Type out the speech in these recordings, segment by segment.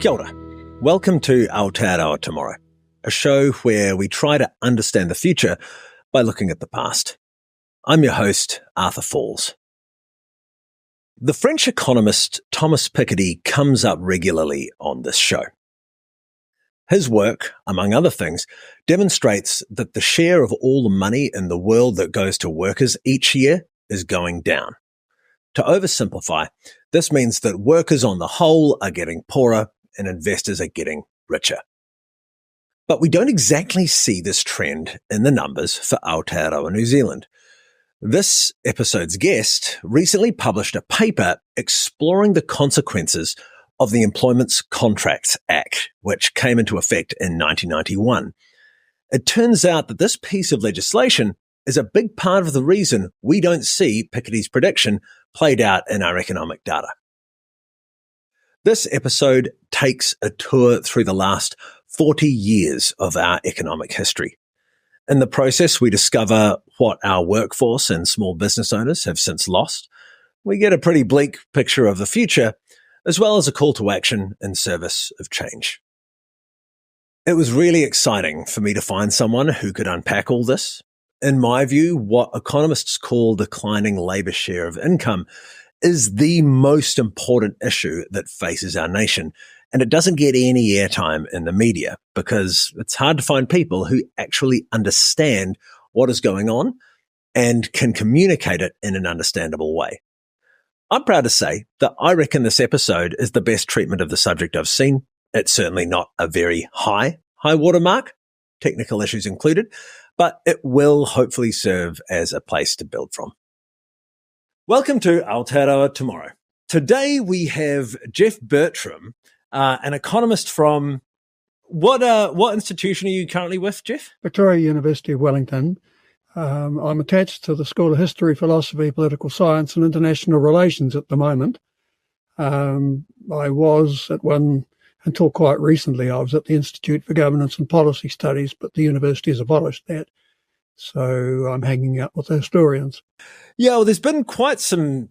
Kia ora. Welcome to Aotearoa Tomorrow, a show where we try to understand the future by looking at the past. I'm your host, Arthur Falls. The French economist Thomas Piketty comes up regularly on this show. His work, among other things, demonstrates that the share of all the money in the world that goes to workers each year is going down. To oversimplify, this means that workers on the whole are getting poorer and investors are getting richer. But we don't exactly see this trend in the numbers for Aotearoa New Zealand. This episode's guest recently published a paper exploring the consequences of the Employment Contracts Act, which came into effect in 1991. It turns out that this piece of legislation is a big part of the reason we don't see Piketty's prediction played out in our economic data. This episode takes a tour through the last 40 years of our economic history. In the process, we discover what our workforce and small business owners have since lost. We get a pretty bleak picture of the future, as well as a call to action in service of change. It was really exciting for me to find someone who could unpack all this. In my view, what economists call declining labour share of income is the most important issue that faces our nation. And it doesn't get any airtime in the media because it's hard to find people who actually understand what is going on and can communicate it in an understandable way. I'm proud to say that I reckon this episode is the best treatment of the subject I've seen. It's certainly not a very high watermark, technical issues included, but it will hopefully serve as a place to build from. Welcome to Aotearoa Tomorrow. Today we have Geoff Bertram, an economist from what institution are you currently with, Geoff? Victoria University of Wellington. I'm attached to the School of History, Philosophy, Political Science and International Relations at the moment. I was at one, until quite recently, I was at the Institute for Governance and Policy Studies, but the university has abolished that. So I'm hanging out with the historians. Yeah, well, there's been quite some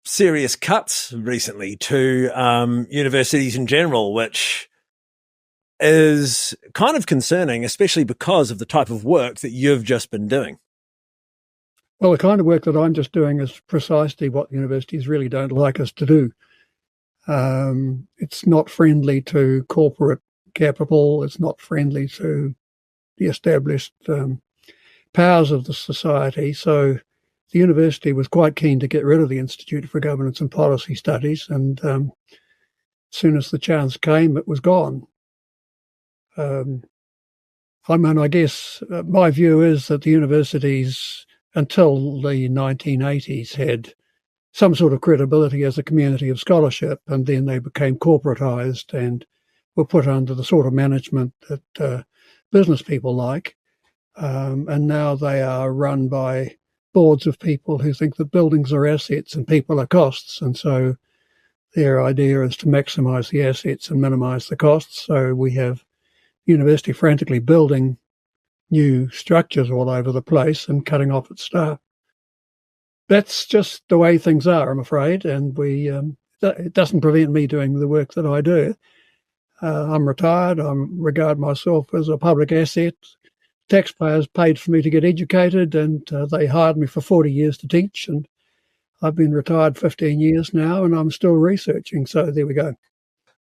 serious cuts recently to universities in general, which is kind of concerning, especially because of the type of work that you've just been doing. Well, the kind of work that I'm just doing is precisely what universities really don't like us to do. It's not friendly to corporate capital. It's not friendly to the established powers of the society. So the university was quite keen to get rid of the Institute for Governance and Policy Studies, and as soon as the chance came, it was gone. I guess my view is that the universities, until the 1980s, had some sort of credibility as a community of scholarship, and then they became corporatized and were put under the sort of management that business people like. And now they are run by boards of people who think that buildings are assets and people are costs. And so their idea is to maximize the assets and minimize the costs. So we have university frantically building new structures all over the place and cutting off its staff. That's just the way things are, I'm afraid. And it doesn't prevent me doing the work that I do. I'm retired. I regard myself as a public asset. Taxpayers paid for me to get educated, and they hired me for 40 years to teach, and I've been retired 15 years now, and I'm still researching. So there we go.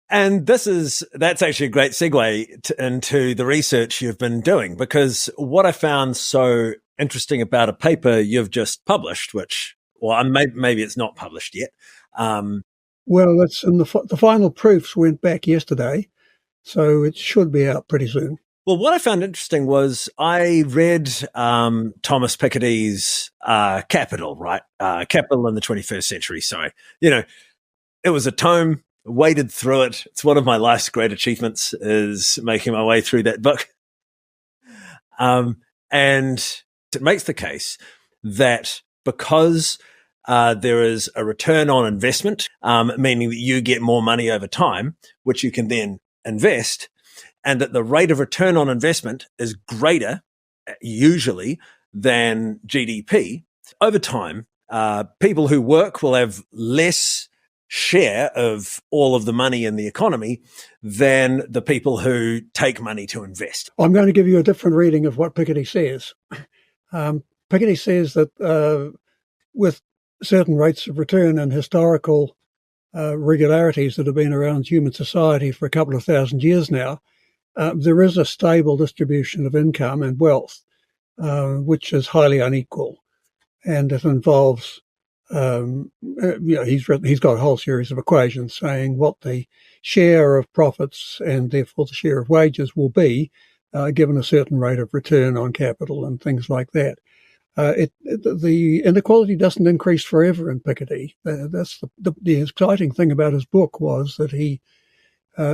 And that's actually a great segue into the research you've been doing, because what I found so interesting about a paper you've just published, which, well, maybe it's not published yet. Well, it's in the final proofs went back yesterday, so it should be out pretty soon. Well, what I found interesting was I read Thomas Piketty's Capital, right? Capital in the 21st Century. Sorry. It was a tome, waded through it. It's one of my life's great achievements is making my way through that book. And it makes the case that because there is a return on investment, meaning that you get more money over time, which you can then invest, and that the rate of return on investment is greater, usually, than GDP. Over time, people who work will have less share of all of the money in the economy than the people who take money to invest. I'm going to give you a different reading of what Piketty says. Piketty says that with certain rates of return and historical regularities that have been around human society for a couple of thousand years now, there is a stable distribution of income and wealth, which is highly unequal. And it involves, he's got a whole series of equations saying what the share of profits and therefore the share of wages will be given a certain rate of return on capital and things like that. The inequality doesn't increase forever in Piketty. That's the exciting thing about his book was that he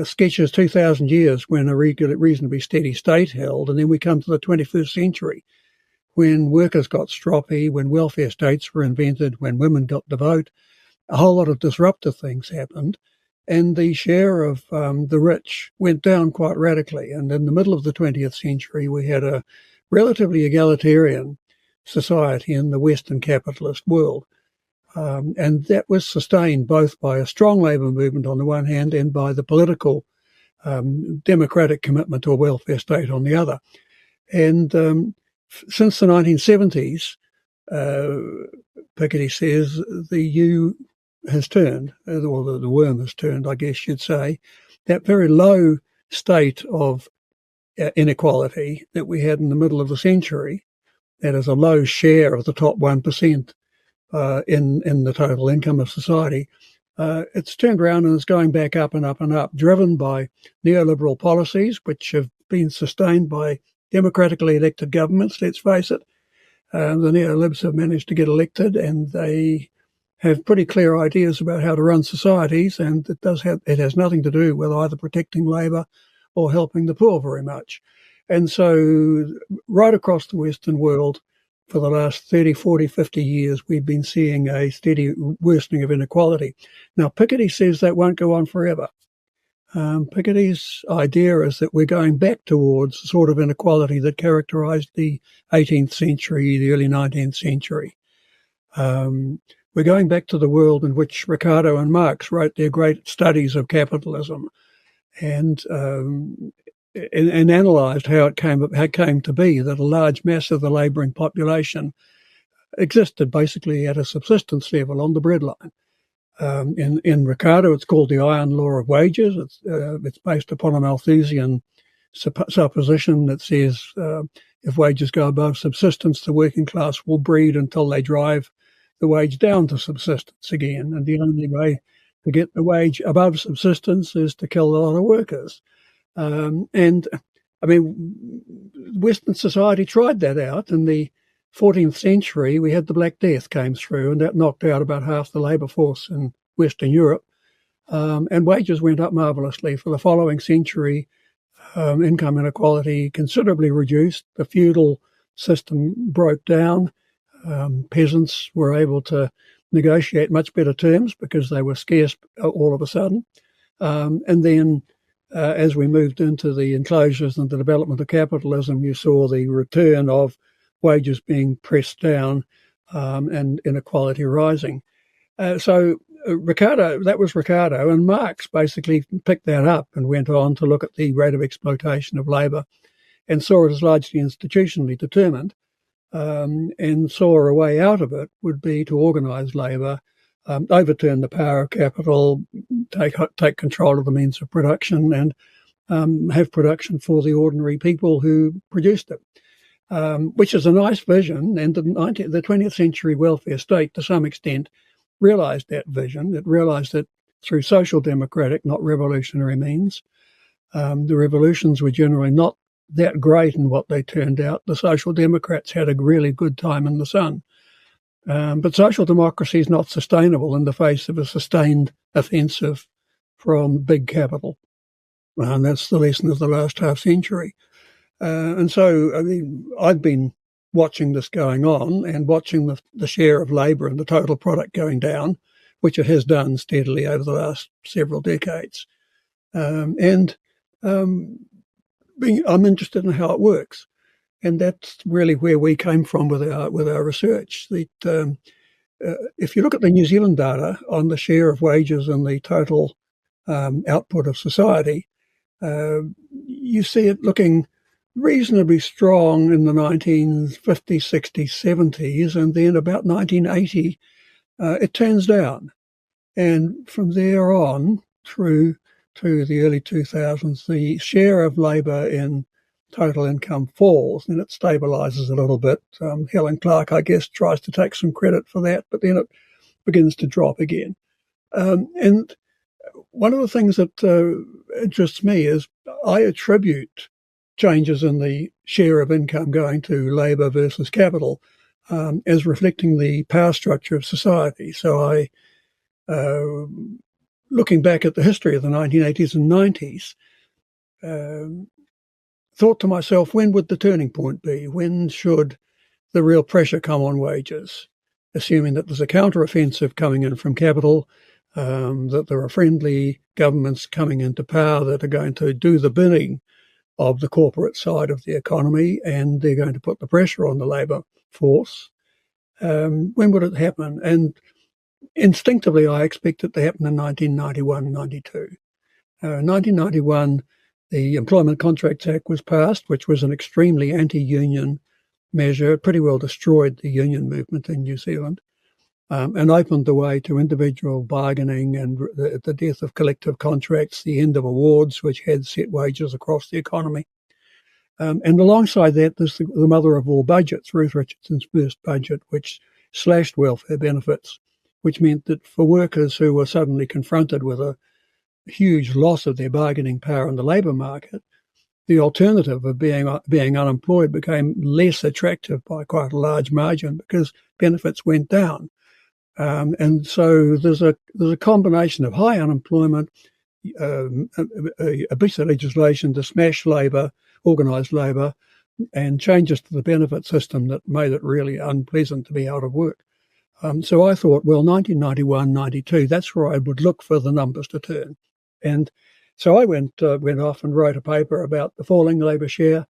sketches 2,000 years when a reasonably steady state held, and then we come to the 21st century when workers got stroppy, when welfare states were invented, when women got the vote. A whole lot of disruptive things happened, and the share of the rich went down quite radically. And in the middle of the 20th century, we had a relatively egalitarian society in the Western capitalist world. And that was sustained both by a strong labour movement on the one hand and by the political democratic commitment to a welfare state on the other. And since the 1970s, Piketty says, the U has turned, or the worm has turned, I guess you'd say. That very low state of inequality that we had in the middle of the century, that is a low share of the top 1% in the total income of society, it's turned around and is going back up and up and up, driven by neoliberal policies, which have been sustained by democratically elected governments, let's face it. The neolibs have managed to get elected, and they have pretty clear ideas about how to run societies, and it has nothing to do with either protecting labour or helping the poor very much. And so right across the Western world, for the last 30, 40, 50 years, we've been seeing a steady worsening of inequality. Now, Piketty says that won't go on forever. Piketty's idea is that we're going back towards the sort of inequality that characterised the 18th century, the early 19th century. We're going back to the world in which Ricardo and Marx wrote their great studies of capitalism and analysed how it came to be that a large mass of the labouring population existed basically at a subsistence level on the breadline. In Ricardo, it's called the iron law of wages. It's based upon a Malthusian supposition that says if wages go above subsistence, the working class will breed until they drive the wage down to subsistence again. And the only way to get the wage above subsistence is to kill a lot of workers. And I mean, Western society tried that out. In the 14th century, we had the Black Death came through, and that knocked out about half the labour force in Western Europe. And wages went up marvellously. For the following century, income inequality considerably reduced. The feudal system broke down. Peasants were able to negotiate much better terms because they were scarce all of a sudden. And then as we moved into the enclosures and the development of capitalism, you saw the return of wages being pressed down and inequality rising. So that was Ricardo, and Marx basically picked that up and went on to look at the rate of exploitation of labour and saw it as largely institutionally determined, and saw a way out of it would be to organise labour, overturn the power of capital, take control of the means of production, and have production for the ordinary people who produced it. Which is a nice vision, and the 20th century welfare state, to some extent, realised that vision. It realised that through social democratic, not revolutionary means. The revolutions were generally not that great in what they turned out. The social democrats had a really good time in the sun. But social democracy is not sustainable in the face of a sustained offensive from big capital. And that's the lesson of the last half century. And so, I mean, I've been watching this going on and watching the share of labour and the total product going down, which it has done steadily over the last several decades. I'm interested in how it works. And that's really where we came from with our research. That if you look at the New Zealand data on the share of wages in the total output of society, you see it looking reasonably strong in the 1950s, 60s, 70s, and then about 1980, it turns down. And from there on through to the early 2000s, the share of labour in total income falls, and it stabilises a little bit. Helen Clark, I guess, tries to take some credit for that, but then it begins to drop again. And one of the things that interests me is I attribute changes in the share of income going to labour versus capital as reflecting the power structure of society. So I, looking back at the history of the 1980s and 90s, thought to myself, when would the turning point be? When should the real pressure come on wages? Assuming that there's a counter-offensive coming in from capital, that there are friendly governments coming into power that are going to do the bidding of the corporate side of the economy, and they're going to put the pressure on the labour force. When would it happen? And instinctively, I expect it to happen in 1991, 92. 1991, the Employment Contracts Act was passed, which was an extremely anti-union measure. It pretty well destroyed the union movement in New Zealand, and opened the way to individual bargaining and the death of collective contracts, the end of awards, which had set wages across the economy. And alongside that, there's the mother of all budgets, Ruth Richardson's first budget, which slashed welfare benefits, which meant that for workers who were suddenly confronted with a huge loss of their bargaining power in the labour market, the alternative of being unemployed became less attractive by quite a large margin because benefits went down. And so there's a combination of high unemployment, a piece of legislation to smash labour, organised labour, and changes to the benefit system that made it really unpleasant to be out of work. So I thought, well, 1991, 92, that's where I would look for the numbers to turn. And so I went off and wrote a paper about the falling labour share,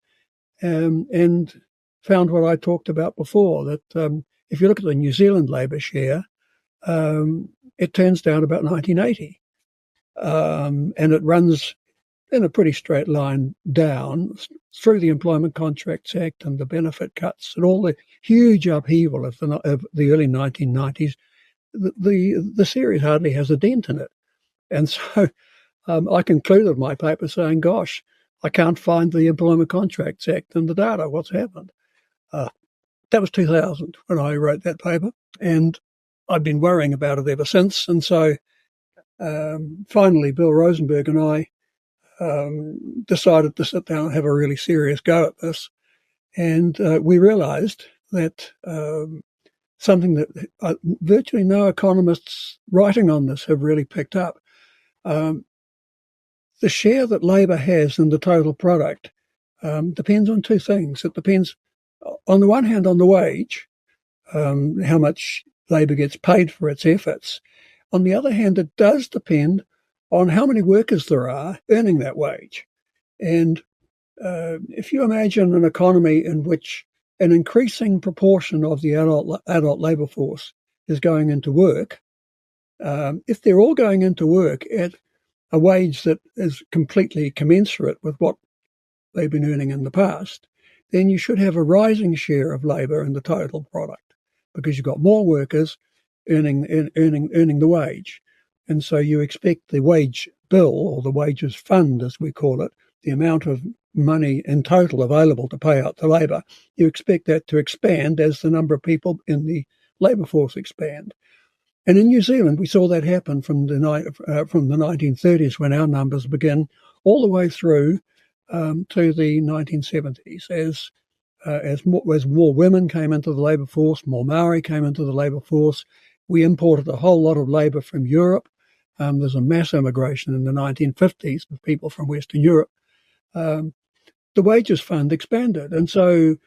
and found what I talked about before, that if you look at the New Zealand labour share, it turns down about 1980. And it runs in a pretty straight line down through the Employment Contracts Act and the benefit cuts and all the huge upheaval of the early 1990s. The series hardly has a dent in it. And so I concluded my paper saying, gosh, I can't find the Employment Contracts Act in the data. What's happened? That was 2000 when I wrote that paper, and I've been worrying about it ever since. And so finally, Bill Rosenberg and I decided to sit down and have a really serious go at this. And we realised that something that virtually no economists writing on this have really picked up. The share that labour has in the total product depends on two things. It depends, on the one hand, on the wage, how much labour gets paid for its efforts. On the other hand, it does depend on how many workers there are earning that wage. And if you imagine an economy in which an increasing proportion of the adult labour force is going into work, if they're all going into work at a wage that is completely commensurate with what they've been earning in the past, then you should have a rising share of labour in the total product because you've got more workers earning the wage. And so you expect the wage bill, or the wages fund as we call it, the amount of money in total available to pay out to labour, you expect that to expand as the number of people in the labour force expand. And in New Zealand, we saw that happen from the 1930s when our numbers begin, all the way through to the 1970s. As more women came into the labour force, more Maori came into the labour force, we imported a whole lot of labour from Europe. There's a mass immigration in the 1950s of people from Western Europe. The wages fund expanded. And so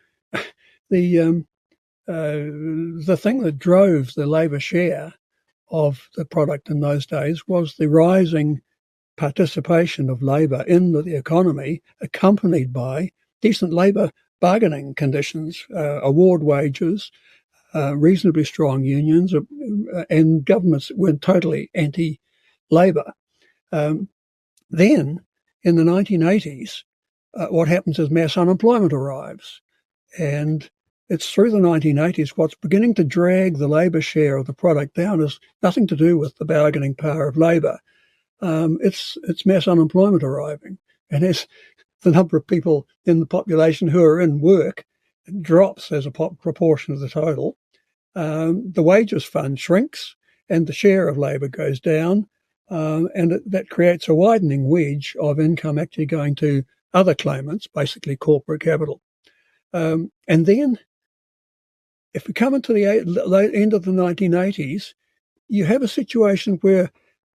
the thing that drove the labour share of the product in those days was the rising participation of labour in the economy, accompanied by decent labour bargaining conditions, award wages, reasonably strong unions, and governments were totally anti-labour. Then, in the 1980s, what happens is mass unemployment arrives. And it's through the 1980s what's beginning to drag the labour share of the product down is nothing to do with the bargaining power of labour. It's mass unemployment arriving. And as the number of people in the population who are in work drops as a proportion of the total, the wages fund shrinks and the share of labour goes down. And that creates a widening wedge of income actually going to other claimants, basically corporate capital. And then if we come into the end of the 1980s, you have a situation where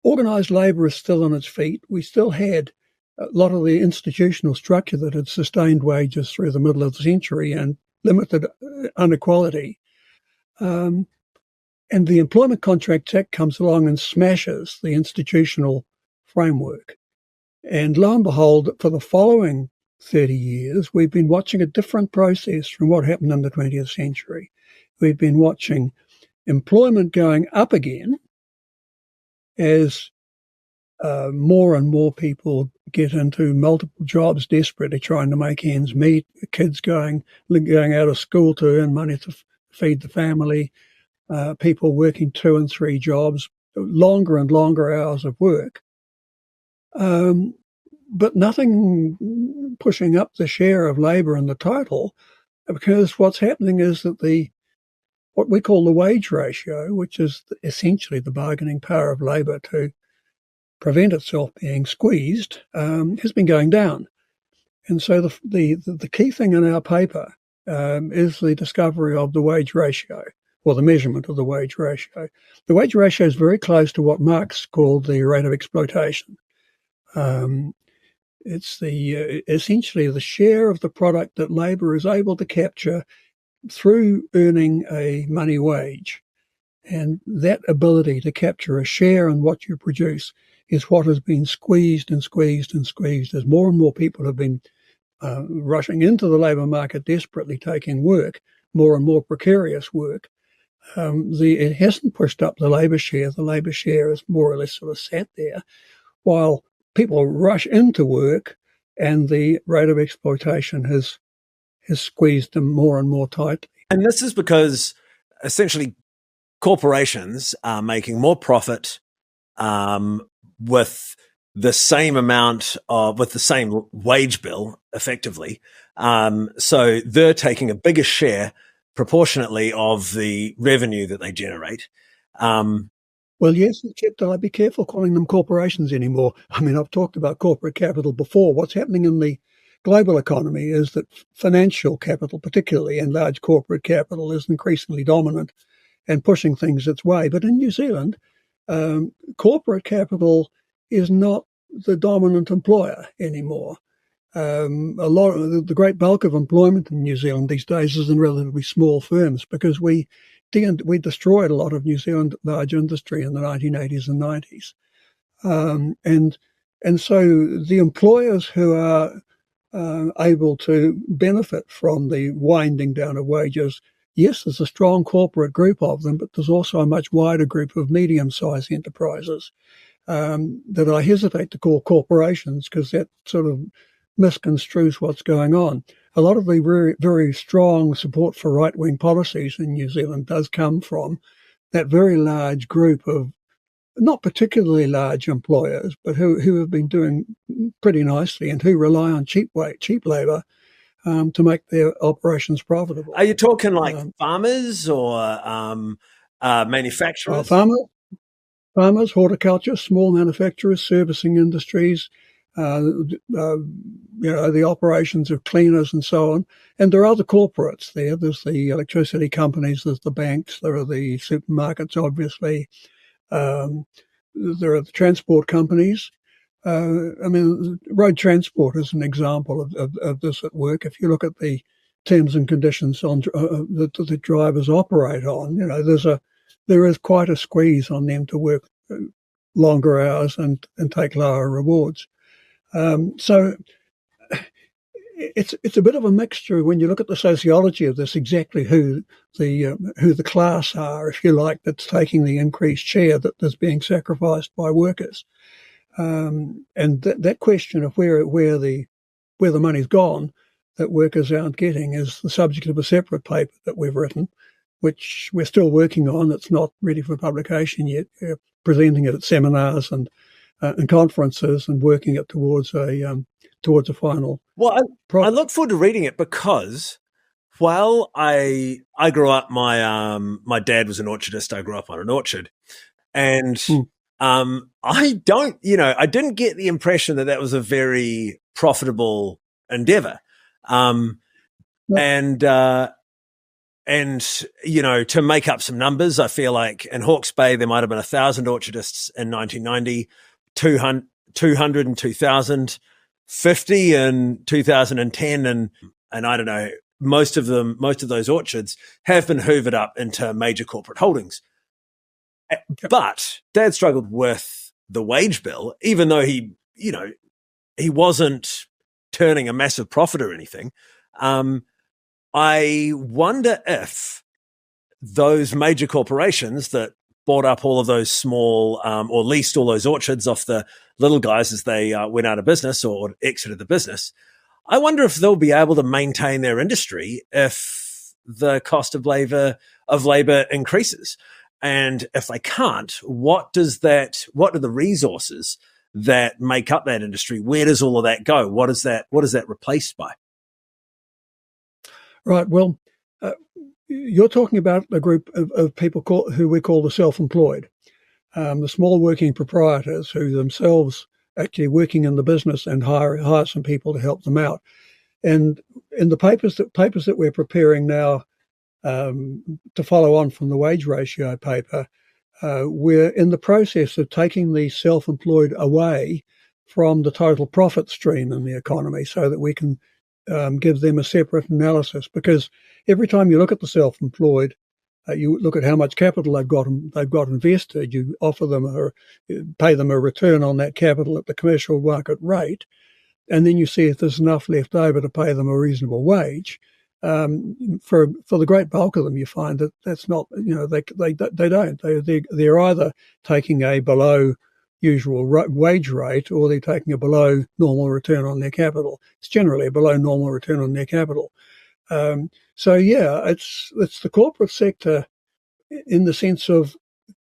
organised labour is still on its feet. We still had a lot of the institutional structure that had sustained wages through the middle of the century and limited inequality. And the Employment Contracts Act comes along and smashes the institutional framework. And lo and behold, for the following 30 years, we've been watching a different process from what happened in the 20th century. We've been watching employment going up again as more and more people get into multiple jobs, desperately trying to make ends meet, kids going out of school to earn money to feed the family, people working 2 and 3 jobs, longer and longer hours of work. But nothing pushing up the share of labour in the total, because what's happening is that what we call the wage ratio, which is essentially the bargaining power of labour to prevent itself being squeezed, has been going down. And so the key thing in our paper is the discovery of the wage ratio, or the measurement of the wage ratio. The wage ratio is very close to what Marx called the rate of exploitation. It's essentially the share of the product that labour is able to capture through earning a money wage. And that ability to capture a share in what you produce is what has been squeezed and squeezed and squeezed as more and more people have been rushing into the labour market, desperately taking work, more and more precarious work. It hasn't pushed up the labour share. The labour share is more or less sort of sat there while people rush into work, and the rate of exploitation has squeezed them more and more tightly. And this is because essentially corporations are making more profit with the same with the same wage bill, effectively. So they're taking a bigger share proportionately of the revenue that they generate. Well, yes, except I'd be careful calling them corporations anymore. I mean, I've talked about corporate capital before. What's happening in the global economy is that financial capital, particularly, and large corporate capital is increasingly dominant and pushing things its way. But in New Zealand, corporate capital is not the dominant employer anymore. A lot of the great bulk of employment in New Zealand these days is in relatively small firms, because we destroyed a lot of New Zealand large industry in the 1980s and 90s. And so the employers who are able to benefit from the winding down of wages, yes, there's a strong corporate group of them, but there's also a much wider group of medium-sized enterprises that I hesitate to call corporations, because that sort of misconstrues what's going on. A lot of the very, very strong support for right-wing policies in New Zealand does come from that very large group of not particularly large employers, but who have been doing pretty nicely and who rely on cheap labour to make their operations profitable. Are you talking like farmers or manufacturers? Farmers, horticulture, small manufacturers, servicing industries, the operations of cleaners and so on. And there are other corporates there. There's the electricity companies, there's the banks, there are the supermarkets, obviously. There are the transport companies. Road transport is an example of this at work. If you look at the terms and conditions on that the drivers operate on, there is quite a squeeze on them to work longer hours and take lower rewards. So it's a bit of a mixture when you look at the sociology of this, exactly who the class are, if you like, that's taking the increased share that is being sacrificed by workers. And that question of where the money's gone that workers aren't getting is the subject of a separate paper that we've written, which we're still working on. It's not ready for publication yet. We're presenting it at seminars and conferences and working it towards a final. Well, I look forward to reading it because while I grew up, my dad was an orchardist. I grew up on an orchard, and I didn't get the impression that was a very profitable endeavor. And to make up some numbers, I feel like in Hawke's Bay, there might've been 1,000 orchardists in 1990, 200 in 2000, 50 in 2010. And I don't know, most of those orchards have been hoovered up into major corporate holdings. But Dad struggled with the wage bill, even though he wasn't turning a massive profit or anything. I wonder if those major corporations that bought up all of those small or leased all those orchards off the little guys as they went out of business or exited the business, I wonder if they'll be able to maintain their industry if the cost of labor increases. And if they can't, what are the resources that make up that industry? Where does all of that go? What is that replaced by? Right. Well, you're talking about a group of people who we call the self-employed, the small working proprietors who themselves actually working in the business and hire some people to help them out. And in the papers that we're preparing now, to follow on from the wage ratio paper, we're in the process of taking the self-employed away from the total profit stream in the economy so that we can give them a separate analysis. Because every time you look at the self-employed, you look at how much capital they've got invested, you offer them pay them a return on that capital at the commercial market rate, and then you see if there's enough left over to pay them a reasonable wage. For the great bulk of them, you find that that's not, they don't. They're either taking a below usual wage rate or they're taking a below normal return on their capital. It's generally a below normal return on their capital. It's the corporate sector in the sense of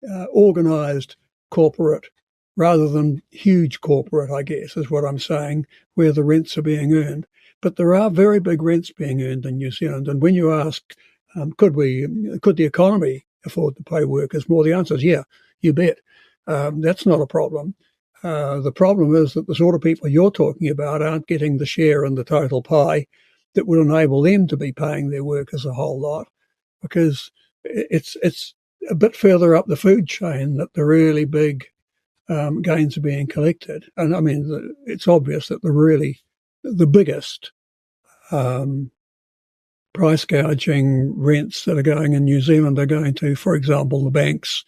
organised corporate rather than huge corporate, I guess, is what I'm saying, where the rents are being earned. But there are very big rents being earned in New Zealand. And when you ask, could the economy afford to pay workers more? The answer is, yeah, you bet. That's not a problem. The problem is that the sort of people you're talking about aren't getting the share in the total pie that would enable them to be paying their workers a whole lot, because it's a bit further up the food chain that the really big gains are being collected. And I mean, it's obvious that the biggest price gouging rents that are going in New Zealand are going to, for example, the banks,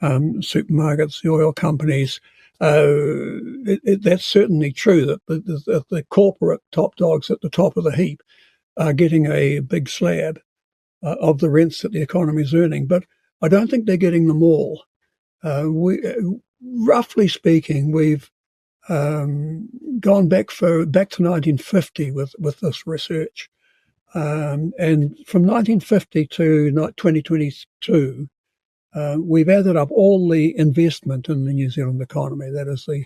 supermarkets, the oil companies. That's certainly true that the corporate top dogs at the top of the heap are getting a big slab of the rents that the economy is earning. But I don't think they're getting them all. Roughly speaking, we've gone back to 1950 with this research, and from 1950 to 2022, we've added up all the investment in the New Zealand economy. That is the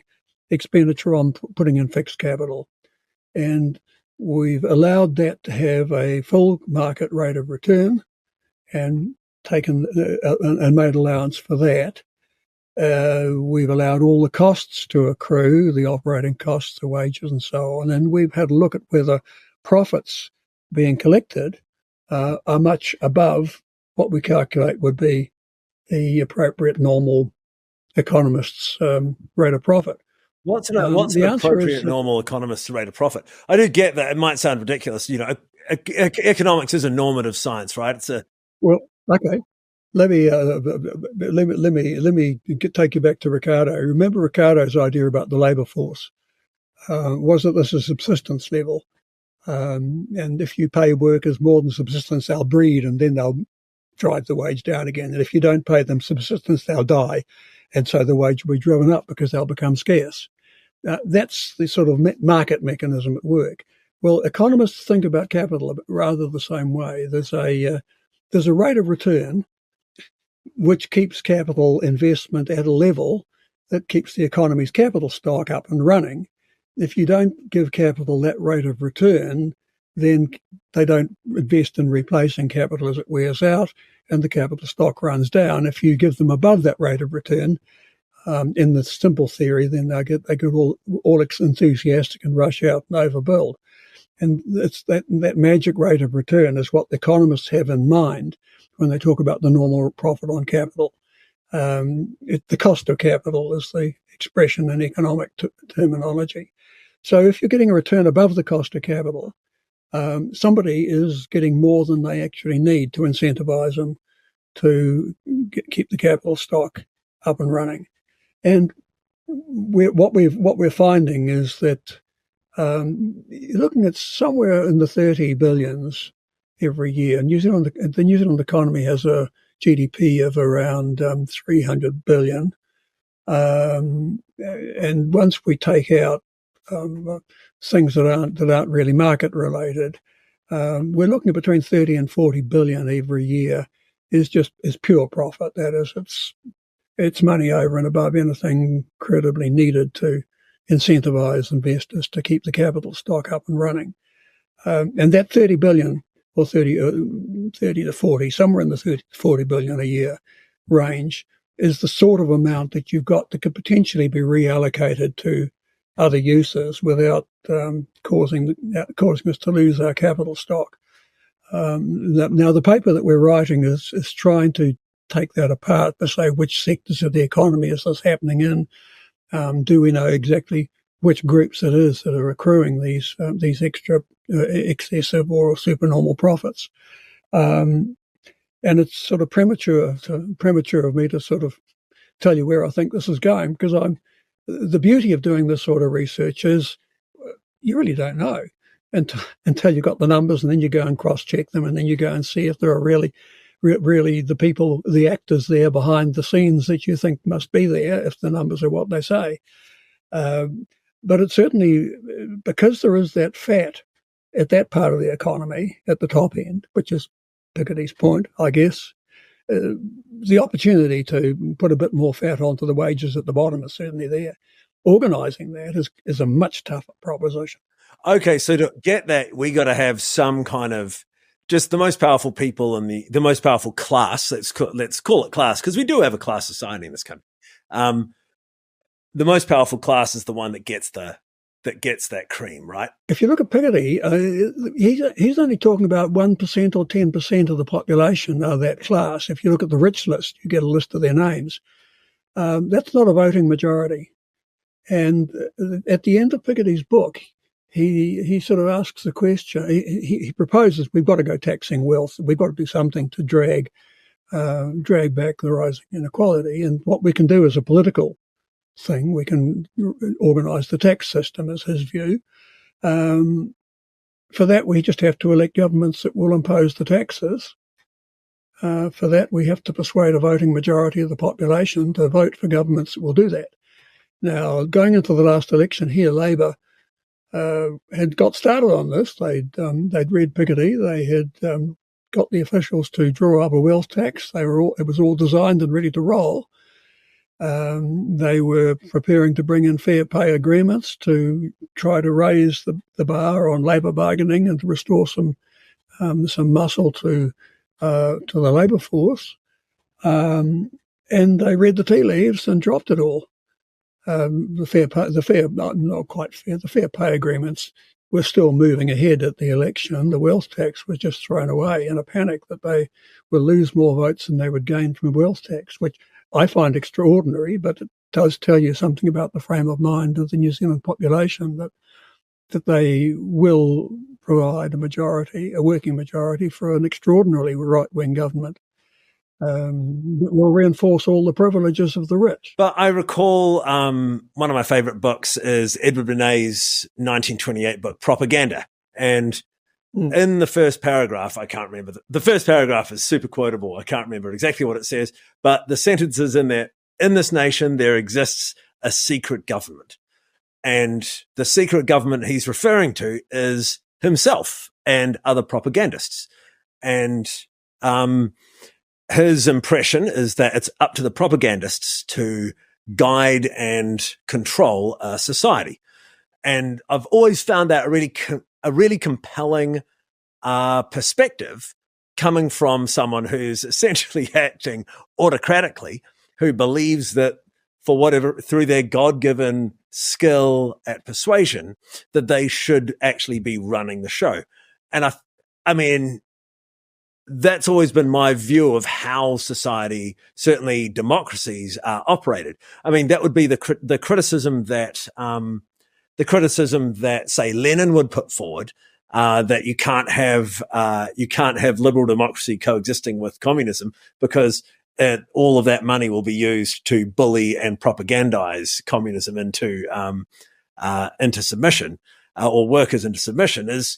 expenditure on putting in fixed capital, and we've allowed that to have a full market rate of return, and taken and made allowance for that. We've allowed all the costs to accrue, the operating costs, the wages and so on. And we've had a look at whether profits being collected are much above what we calculate would be the appropriate normal economist's rate of profit. What's an appropriate normal economist's rate of profit? I do get that. It might sound ridiculous. Economics is a normative science, right? Well, okay. Let me take you back to Ricardo. Remember Ricardo's idea about the labour force was that this is a subsistence level. And if you pay workers more than subsistence, they'll breed and then they'll drive the wage down again. And if you don't pay them subsistence, they'll die. And so the wage will be driven up because they'll become scarce. That's the sort of market mechanism at work. Well, economists think about capital rather the same way. There's a rate of return which keeps capital investment at a level that keeps the economy's capital stock up and running. If you don't give capital that rate of return, then they don't invest in replacing capital as it wears out, and the capital stock runs down. If you give them above that rate of return, in the simple theory, then they get all enthusiastic and rush out and overbuild. And it's that magic rate of return is what the economists have in mind when they talk about the normal profit on capital. The cost of capital is the expression in economic terminology. So if you're getting a return above the cost of capital, somebody is getting more than they actually need to incentivize them to keep the capital stock up and running. And what we're finding is that looking at somewhere in the 30 billions every year. The New Zealand economy has a GDP of around 300 billion. And once we take out things that aren't really market related, we're looking at between 30 and 40 billion every year is pure profit. That is, it's money over and above anything credibly needed to incentivize investors to keep the capital stock up and running. And that 30 billion or 30 to 40, somewhere in the 30 to 40 billion a year range is the sort of amount that you've got that could potentially be reallocated to other uses without causing us to lose our capital stock. Now, the paper that we're writing is trying to take that apart to say which sectors of the economy is this happening in. Do we know exactly which groups it is that are accruing these extra excessive or supernormal profits? And it's sort of premature of me to sort of tell you where I think this is going, because the beauty of doing this sort of research is you really don't know until you've got the numbers, and then you go and cross-check them, and then you go and see if there are really the people, the actors there behind the scenes that you think must be there, if the numbers are what they say. But it's certainly, because there is that fat at that part of the economy at the top end, which is Piketty's point, I guess, the opportunity to put a bit more fat onto the wages at the bottom is certainly there. Organising that is a much tougher proposition. Okay, so to get that, we got to have some kind of just the most powerful people and the most powerful class. Let's call it class, because we do have a class society in this country. The most powerful class is the one that gets that cream, right? If you look at Piketty, he's only talking about 1% or 10% of the population of that class. If you look at the rich list, you get a list of their names. That's not a voting majority. And at the end of Piketty's book, he sort of asks the question. He proposes we've got to go taxing wealth. We've got to do something to drag back the rising inequality. And what we can do as a political thing, we can organise the tax system, is his view. For that, we just have to elect governments that will impose the taxes. For that, we have to persuade a voting majority of the population to vote for governments that will do that. Now, going into the last election here, Labor had got started on this. They'd read Piketty. They had got the officials to draw up a wealth tax. It was all designed and ready to roll. They were preparing to bring in fair pay agreements to try to raise the bar on labour bargaining and to restore some muscle to the labour force. And they read the tea leaves and dropped it all. The fair pay agreements were still moving ahead at the election. The wealth tax was just thrown away in a panic that they would lose more votes than they would gain from a wealth tax, which I find extraordinary, but it does tell you something about the frame of mind of the New Zealand population, that they will provide a working majority for an extraordinarily right-wing government. Will reinforce all the privileges of the rich. But I recall one of my favourite books is Edward Benet's 1928 book, Propaganda. And in the first paragraph, I can't remember. The first paragraph is super quotable. I can't remember exactly what it says, but the sentence is in there. In this nation, there exists a secret government. And the secret government he's referring to is himself and other propagandists. And his impression is that it's up to the propagandists to guide and control society. And I've always found that a really compelling perspective coming from someone who's essentially acting autocratically, who believes that for whatever, through their God-given skill at persuasion, that they should actually be running the show. And I mean, that's always been my view of how society, certainly democracies, are operated. I mean, that would be the criticism that say Lenin would put forward, that you can't have liberal democracy coexisting with communism because all of that money will be used to bully and propagandize communism into submission, or workers into submission. Is,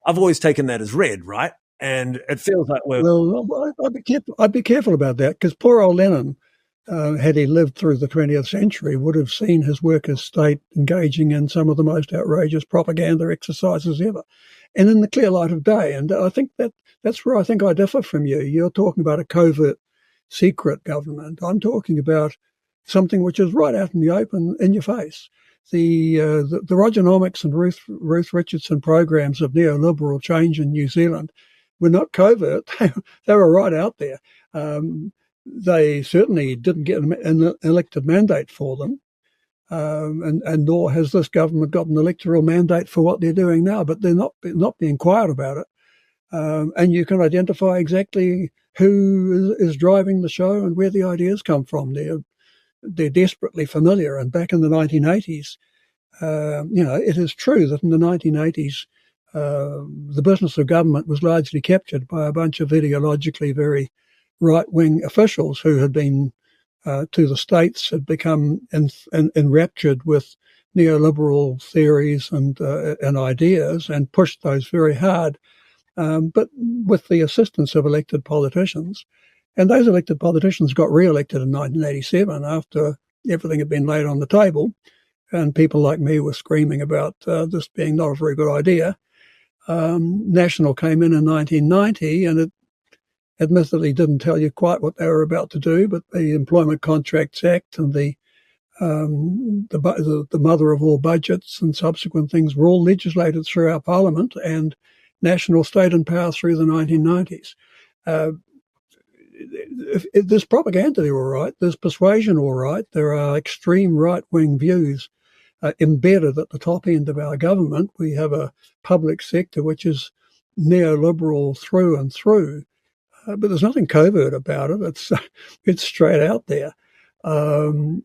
I've always taken that as read, right? And it feels like I'd be careful about that, because poor old Lenin, had he lived through the 20th century, would have seen his workers' state engaging in some of the most outrageous propaganda exercises ever, and in the clear light of day. And I think that's where I think I differ from you. You're talking about a covert, secret government. I'm talking about something which is right out in the open, in your face. The Rogernomics and Ruth Richardson programs of neoliberal change in New Zealand were not covert. They were right out there. They certainly didn't get an elected mandate for them, and nor has this government got an electoral mandate for what they're doing now. But they're not being quiet about it, and you can identify exactly who is driving the show and where the ideas come from. They're desperately familiar. And back in the 1980s, it is true that in the 1980s, the business of government was largely captured by a bunch of ideologically very right-wing officials who had been to the States, had become enraptured with neoliberal theories and ideas, and pushed those very hard, but with the assistance of elected politicians. And those elected politicians got re-elected in 1987 after everything had been laid on the table, and people like me were screaming about this being not a very good idea. National came in 1990, and it admittedly didn't tell you quite what they were about to do, but the Employment Contracts Act and the mother of all budgets and subsequent things were all legislated through our parliament, and National stayed in power through the 1990s. There's propaganda all right, there's persuasion all right, there are extreme right-wing views embedded at the top end of our government. We have a public sector which is neoliberal through and through, but there's nothing covert about it. It's straight out there. And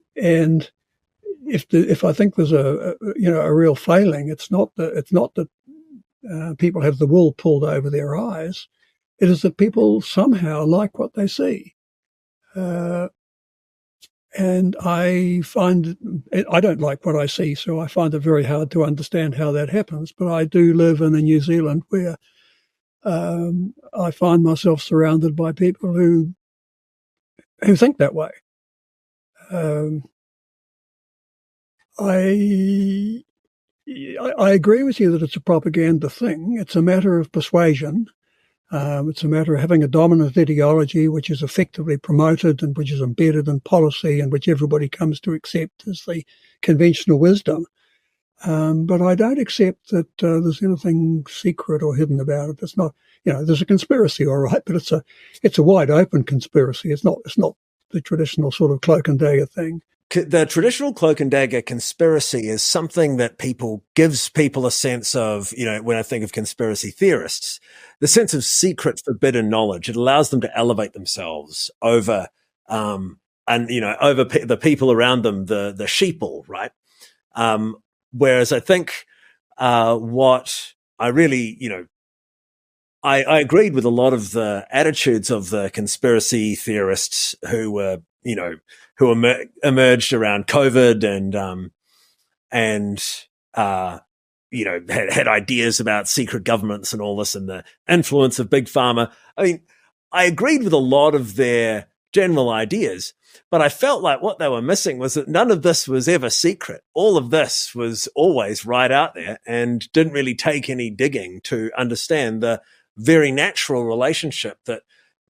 if I think there's a real failing, it's not that people have the wool pulled over their eyes. It is that people somehow like what they see. And I don't like what I see, so I find it very hard to understand how that happens. But I do live in a New Zealand where I find myself surrounded by people who think that way. I agree with you that it's a propaganda thing. It's a matter of persuasion. It's a matter of having a dominant ideology which is effectively promoted and which is embedded in policy and which everybody comes to accept as the conventional wisdom. But I don't accept that there's anything secret or hidden about it. It's not, there's a conspiracy, all right, but it's a wide open conspiracy. It's not the traditional sort of cloak and dagger thing. The traditional cloak and dagger conspiracy is something that gives people a sense of, when I think of conspiracy theorists, the sense of secret forbidden knowledge. It allows them to elevate themselves over, over the people around them, the sheeple, right? Whereas I think what I really, I agreed with a lot of the attitudes of the conspiracy theorists who were, who emerged around COVID had ideas about secret governments and all this and the influence of big pharma. I mean, I agreed with a lot of their general ideas, but I felt like what they were missing was that none of this was ever secret. All of this was always right out there and didn't really take any digging to understand the very natural relationship that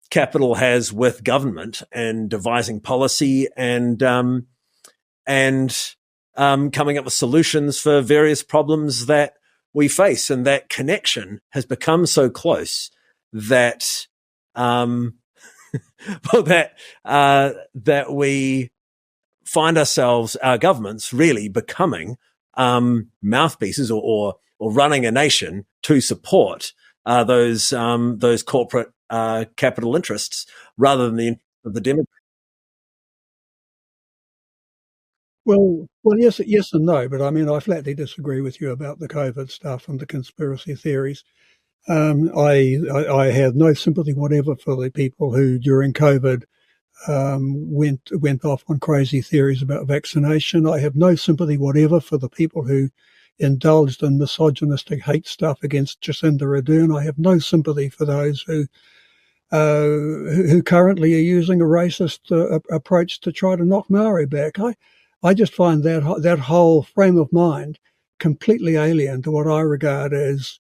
capital has with government and devising policy and coming up with solutions for various problems that we face. And that connection has become so close that that we find ourselves, our governments, really becoming mouthpieces or running a nation to support those corporate capital interests rather than the interests of the Democrats. Well, yes and no, but I mean, I flatly disagree with you about the COVID stuff and the conspiracy theories. I have no sympathy whatever for the people who, during COVID, went off on crazy theories about vaccination. I have no sympathy whatever for the people who indulged in misogynistic hate stuff against Jacinda Ardern. I have no sympathy for those who currently are using a racist approach to try to knock Maori back. I just find that whole frame of mind completely alien to what I regard as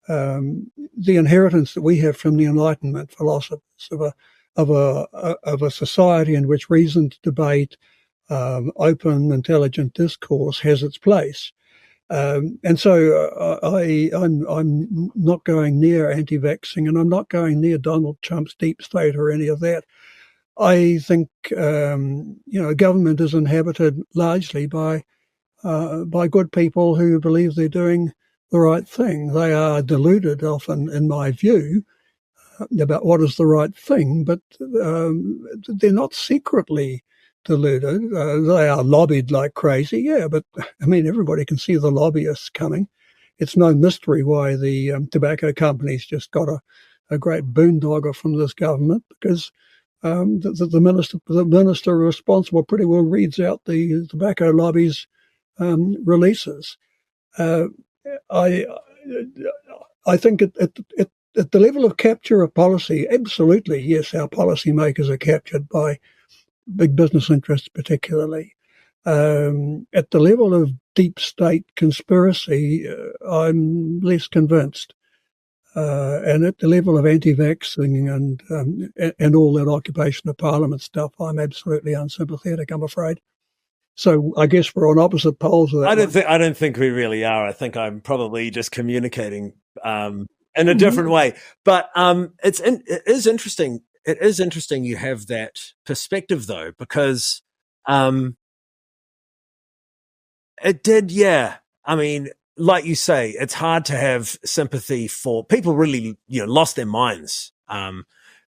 the inheritance that we have from the Enlightenment philosophers of a society in which reasoned debate, open, intelligent discourse has its place. And so I'm not going near anti-vaxxing, and I'm not going near Donald Trump's deep state or any of that. I think government is inhabited largely by good people who believe they're doing the right thing. They are deluded often, in my view, about what is the right thing, but they're not secretly deluded. They are lobbied like crazy, yeah, but I mean, everybody can see the lobbyists coming. It's no mystery why the tobacco companies just got a great boondoggle from this government, because the minister responsible pretty well reads out the tobacco lobby's releases. I think at the level of capture of policy, absolutely, yes, our policymakers are captured by big business interests particularly. At the level of deep state conspiracy, I'm less convinced. And at the level of anti-vaxxing and all that occupation of Parliament stuff, I'm absolutely unsympathetic, I'm afraid. So I guess we're on opposite poles of that. I don't think we really are. I think I'm probably just communicating in a different way. But it is interesting. It is interesting you have that perspective, though, because it did, yeah. I mean, like you say, it's hard to have sympathy for people. Really, lost their minds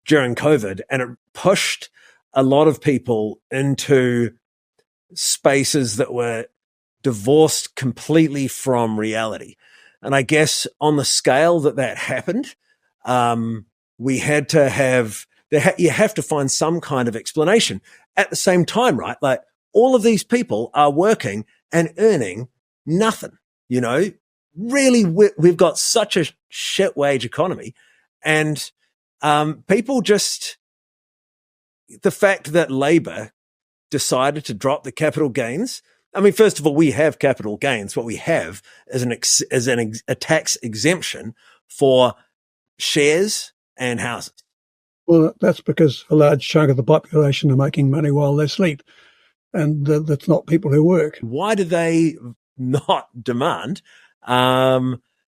during COVID, and it pushed a lot of people into spaces that were divorced completely from reality. And I guess on the scale that happened, we had to have, you have to find some kind of explanation. At the same time, right? Like, all of these people are working and earning nothing, really, we've got such a shit wage economy, and people just, the fact that Labor decided to drop the capital gains. I mean, first of all, we have capital gains. What we have is a tax exemption for shares and houses. Well, that's because a large chunk of the population are making money while they sleep, and that's not people who work. Why do they not demand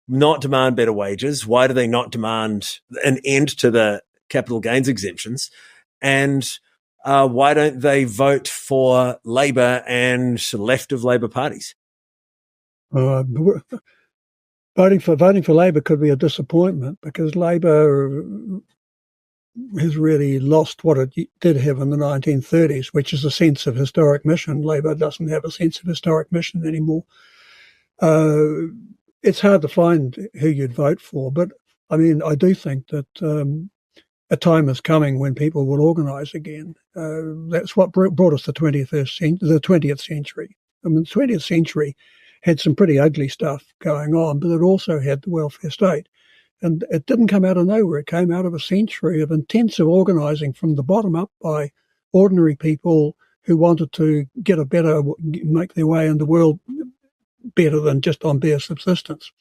better wages? Why do they not demand an end to the capital gains exemptions? And why don't they vote for Labor and left of Labor parties? Voting for Labor could be a disappointment, because Labor has really lost what it did have in the 1930s, which is a sense of historic mission. Labor doesn't have a sense of historic mission anymore. It's hard to find who you'd vote for, but I mean, I do think that a time is coming when people will organise again. That's what brought us the 20th century. I mean, the 20th century had some pretty ugly stuff going on, but it also had the welfare state. And it didn't come out of nowhere. It came out of a century of intensive organising from the bottom up by ordinary people who wanted to make their way in the world better than just on bare subsistence.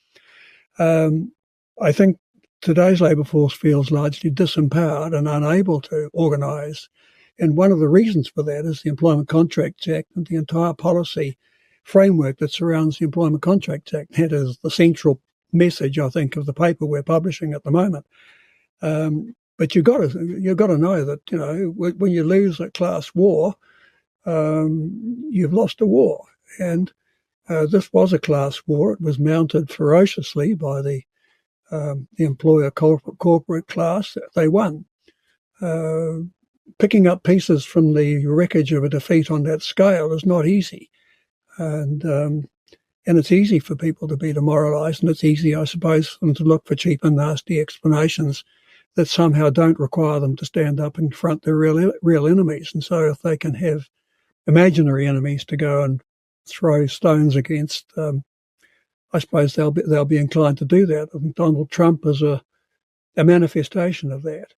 I think today's labour force feels largely disempowered and unable to organise. And one of the reasons for that is the Employment Contracts Act and the entire policy framework that surrounds the Employment Contracts Act. That is the central message, I think, of the paper we're publishing at the moment. But you've got to know that, you know, when you lose a class war, you've lost a war. And this was a class war. It was mounted ferociously by the employer corporate class. They won. Picking up pieces from the wreckage of a defeat on that scale is not easy. And it's easy for people to be demoralised, and it's easy, I suppose, for them to look for cheap and nasty explanations that somehow don't require them to stand up and confront their real enemies. And so if they can have imaginary enemies to go and throw stones against, I suppose they'll be inclined to do that. And Donald Trump is a manifestation of that.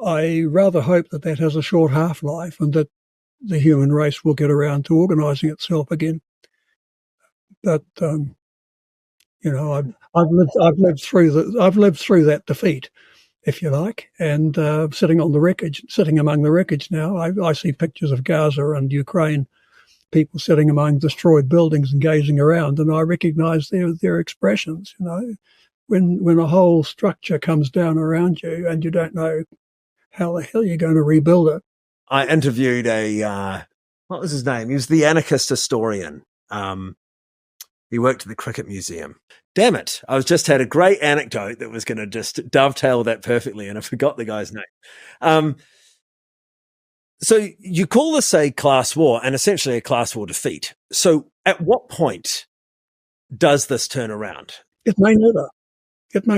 I rather hope that has a short half-life and that the human race will get around to organising itself again. But you know, I've lived through that defeat, if you like, and sitting among the wreckage now, I see pictures of Gaza and Ukraine, people sitting among destroyed buildings and gazing around, and I recognise their expressions. You know, when a whole structure comes down around you and you don't know how the hell you're going to rebuild it. I interviewed what was his name? He was the anarchist historian. He worked at the Cricket Museum. Damn it. I just had a great anecdote that was going to just dovetail that perfectly, and I forgot the guy's name. So you call this a class war and essentially a class war defeat. So at what point does this turn around? It may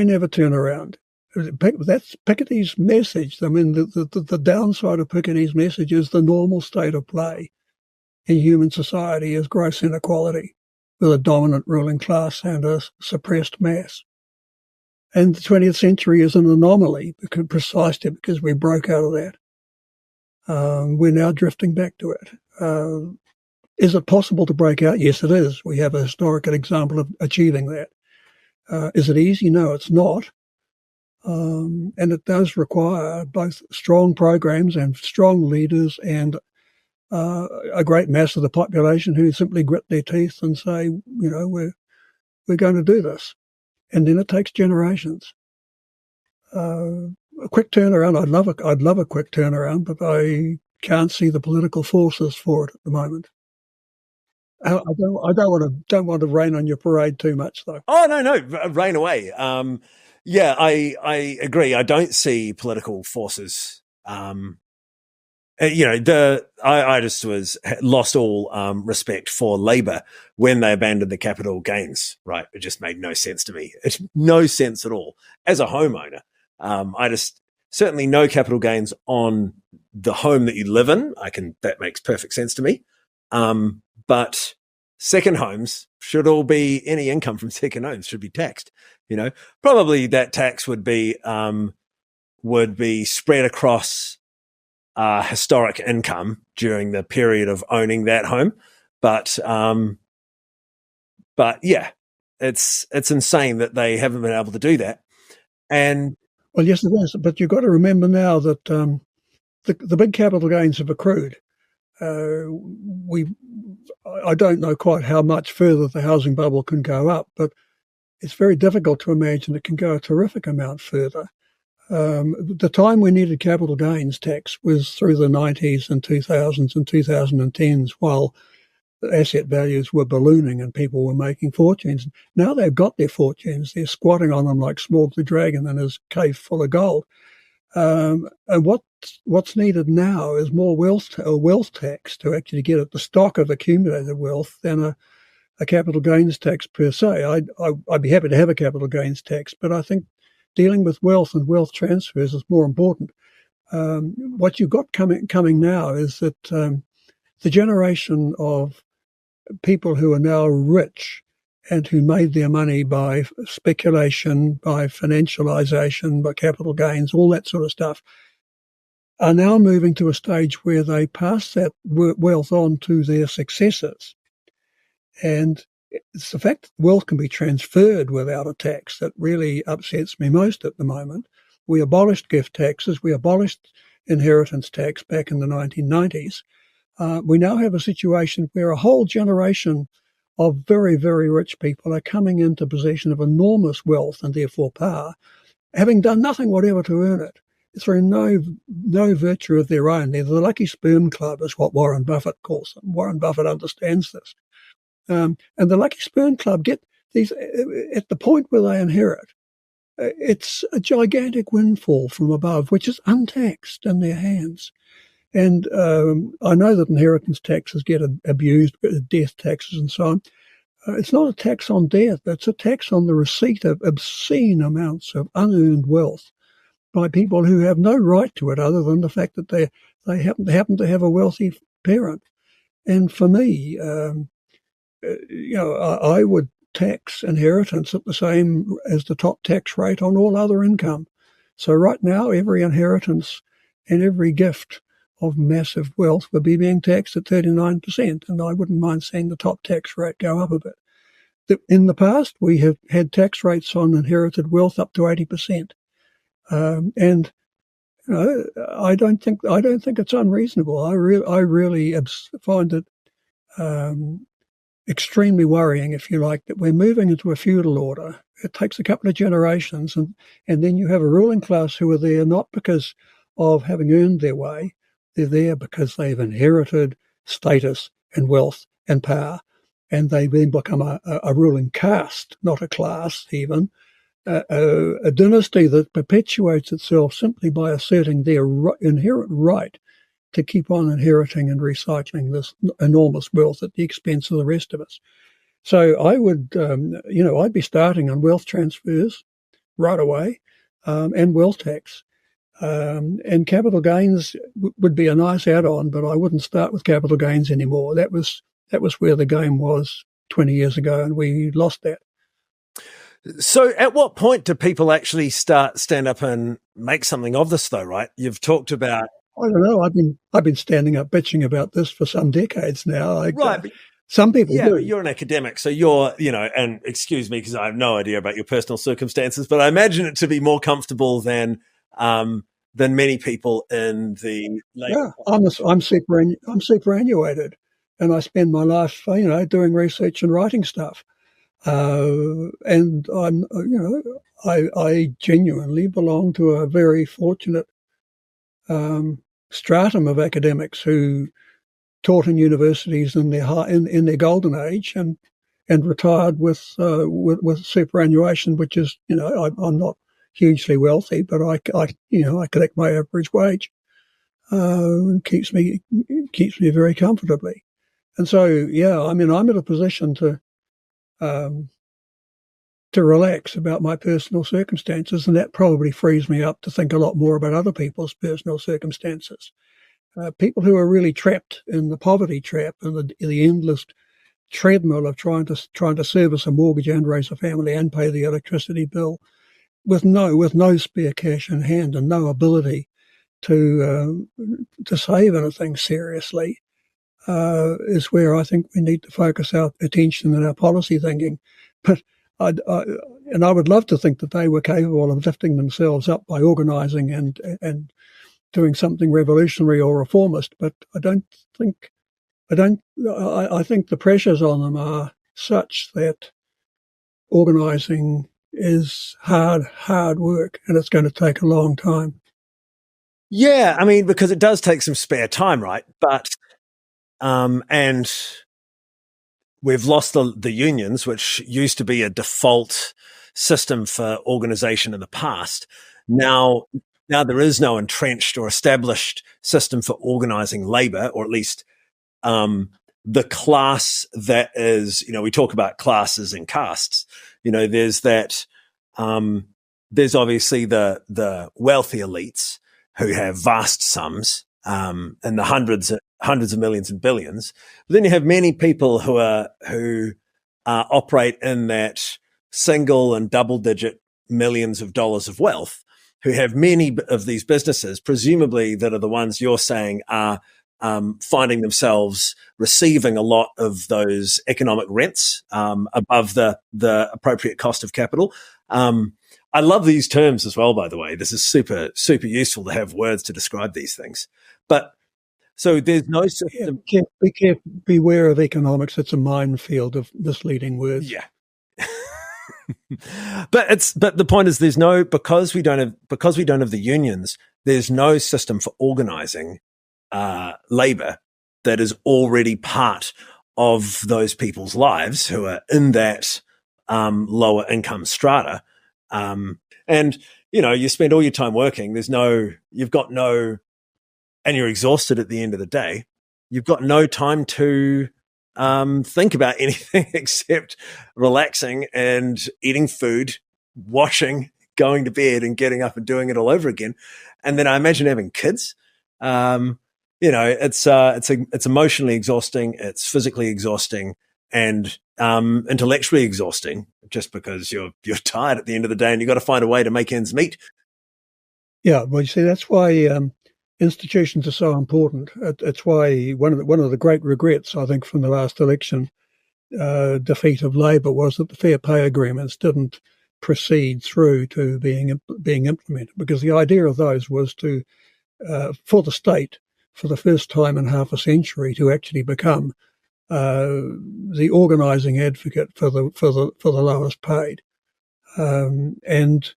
never turn around. That's Piketty's message. I mean, the downside of Piketty's message is the normal state of play in human society is gross inequality, with a dominant ruling class and a suppressed mass. And the 20th century is an anomaly precisely because we broke out of that. We're now drifting back to it. Is it possible to break out? Yes, it is. We have a historical example of achieving that. Is it easy? No, it's not. And it does require both strong programs and strong leaders and a great mass of the population who simply grit their teeth and say, you know, we're going to do this. And then it takes generations. A quick turnaround, I'd love a quick turnaround, but I can't see the political forces for it at the moment. I don't want to rain on your parade too much, though. Oh, no, rain away. Yeah, I agree. I don't see political forces. You know, I just lost all respect for Labour when they abandoned the capital gains. Right, it just made no sense to me. It's no sense at all as a homeowner. I just certainly no capital gains on the home that you live in. That makes perfect sense to me. But second homes should all be, any income from second homes should be taxed. You know, probably that tax would be spread across historic income during the period of owning that home. But yeah, it's insane that they haven't been able to do that. And well, yes, it is. But you've got to remember now that the big capital gains have accrued. I don't know quite how much further the housing bubble can go up, but it's very difficult to imagine it can go a terrific amount further. The time we needed capital gains tax was through the 90s and 2000s and 2010s, while asset values were ballooning and people were making fortunes. Now they've got their fortunes. They're squatting on them like Smaug the dragon in his cave full of gold. And what's needed now is more wealth tax to actually get at the stock of accumulated wealth than a capital gains tax per se. I'd be happy to have a capital gains tax, but I think dealing with wealth and wealth transfers is more important. What you've got coming now is that the generation of people who are now rich and who made their money by speculation, by financialization, by capital gains, all that sort of stuff, are now moving to a stage where they pass that wealth on to their successors. And it's the fact that wealth can be transferred without a tax that really upsets me most at the moment. We abolished gift taxes. We abolished inheritance tax back in the 1990s. We now have a situation where a whole generation of very, very rich people are coming into possession of enormous wealth and therefore power, having done nothing whatever to earn it. Through no virtue of their own. They're the lucky sperm club is what Warren Buffett calls them. Warren Buffett understands this. And the lucky sperm club get these at the point where they inherit. It's a gigantic windfall from above, which is untaxed in their hands. And I know that inheritance taxes get abused, death taxes and so on. It's not a tax on death. It's a tax on the receipt of obscene amounts of unearned wealth by people who have no right to it other than the fact that they happen to have a wealthy parent. And for me, I would tax inheritance at the same as the top tax rate on all other income. So right now, every inheritance and every gift of massive wealth would be being taxed at 39%, and I wouldn't mind seeing the top tax rate go up a bit. In the past, we have had tax rates on inherited wealth up to 80%. And I don't think it's unreasonable. I really find it extremely worrying, if you like, that we're moving into a feudal order. It takes a couple of generations, and then you have a ruling class who are there not because of having earned their way. They're there because they've inherited status and wealth and power, and they then become a ruling caste, not a class even. A dynasty that perpetuates itself simply by asserting their inherent right to keep on inheriting and recycling this enormous wealth at the expense of the rest of us. So I would, I'd be starting on wealth transfers right away, and wealth tax. And capital gains would be a nice add-on, but I wouldn't start with capital gains anymore. That was where the game was 20 years ago, and we lost that. So at what point do people actually stand up and make something of this, though, right? You've talked about... I don't know. I've been standing up bitching about this for some decades now. Right. But some people do. You're an academic, so you're, and excuse me because I have no idea about your personal circumstances, but I imagine it to be more comfortable than many people in the... Yeah, I'm superannuated, and I spend my life, doing research and writing stuff. And I'm, I genuinely belong to a very fortunate stratum of academics who taught in universities in their golden age and retired with superannuation, which is, I'm not hugely wealthy, but I collect my average wage, and keeps me very comfortably. And so, I'm in a position to relax about my personal circumstances, and that probably frees me up to think a lot more about other people's personal circumstances. People who are really trapped in the poverty trap and the endless treadmill of trying to service a mortgage and raise a family and pay the electricity bill with no spare cash in hand and no ability to save anything seriously, is where I think we need to focus our attention and our policy thinking. But I would love to think that they were capable of lifting themselves up by organising and doing something revolutionary or reformist. But I think the pressures on them are such that organising is hard work, and it's going to take a long time. Yeah, I mean, because it does take some spare time, right? But and we've lost the unions, which used to be a default system for organization in the past. Now there is no entrenched or established system for organizing labor, or at least the class that is, we talk about classes and castes. There's that, there's obviously the wealthy elites who have vast sums, in the hundreds hundreds of millions and billions. But then you have many people who operate in that single and double-digit millions of dollars of wealth, who have many of these businesses, presumably that are the ones you're saying are finding themselves receiving a lot of those economic rents above the appropriate cost of capital. I love these terms as well, by the way. This is super, super useful to have words to describe these things. But so there's no system. Beware of economics. It's a minefield of misleading words. Yeah. But the point is because we don't have the unions, there's no system for organizing labor that is already part of those people's lives who are in that lower income strata. And you spend all your time working. And you're exhausted at the end of the day. You've got no time to think about anything except relaxing and eating food, washing, going to bed, and getting up and doing it all over again. And then I imagine having kids. It's emotionally exhausting, it's physically exhausting, and intellectually exhausting. Just because you're tired at the end of the day, and you've got to find a way to make ends meet. Yeah, well, you see, that's why institutions are so important. It's why one of the great regrets, I think, from the last election defeat of Labor was that the fair pay agreements didn't proceed through to being implemented, because the idea of those was to for the state, for the first time in half a century, to actually become the organising advocate for the lowest paid, and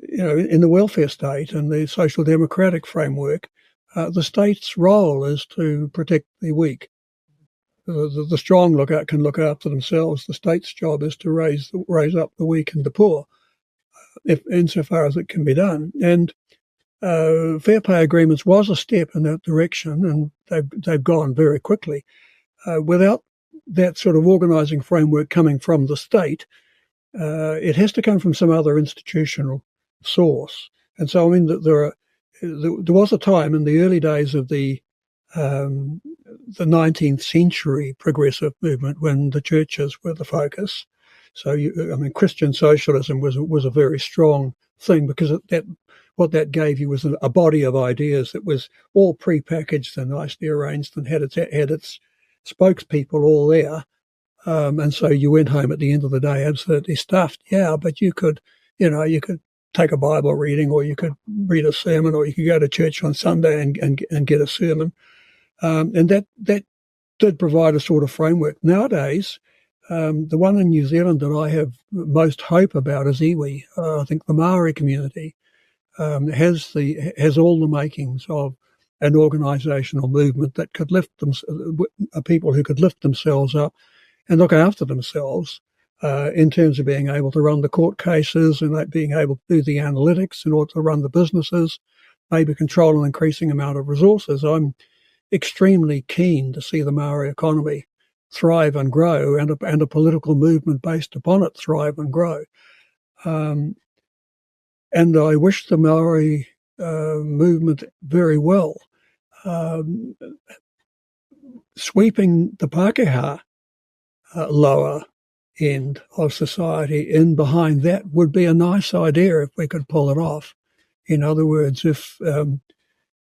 in the welfare state and the social democratic framework, the state's role is to protect the weak. The strong can look after themselves. The state's job is to raise up the weak and the poor, insofar as it can be done. And fair pay agreements was a step in that direction, and they've gone very quickly. Without that sort of organising framework coming from the state, it has to come from some other institutional source. And so, I mean, there was a time in the early days of the 19th century progressive movement when the churches were the focus. So, Christian socialism was a very strong thing, because what that gave you was a body of ideas that was all prepackaged and nicely arranged and had its spokespeople all there. And so you went home at the end of the day absolutely stuffed. Yeah, but you could take a Bible reading, or you could read a sermon, or you could go to church on Sunday and get a sermon. And that did provide a sort of framework. Nowadays, the one in New Zealand that I have most hope about is iwi. I think the Maori community has all the makings of an organisational movement that could lift them, people who could lift themselves up and look after themselves in terms of being able to run the court cases and being able to do the analytics in order to run the businesses, maybe control an increasing amount of resources. I'm extremely keen to see the Maori economy thrive and grow, and a political movement based upon it thrive and grow. And I wish the Maori movement very well. Sweeping the Pākehā lower end of society in behind that would be a nice idea if we could pull it off. In other words, if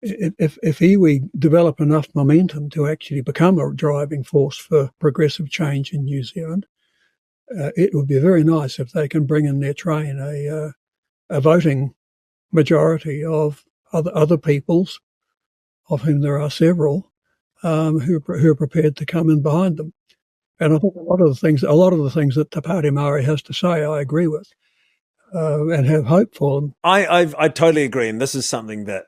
iwi develop enough momentum to actually become a driving force for progressive change in New Zealand, it would be very nice if they can bring in their train a voting majority of other peoples, of whom there are several, who are prepared to come in behind them. And I think a lot of the things that Te Pāti Māori has to say, I agree with, and have hope for them. I totally agree, and this is something that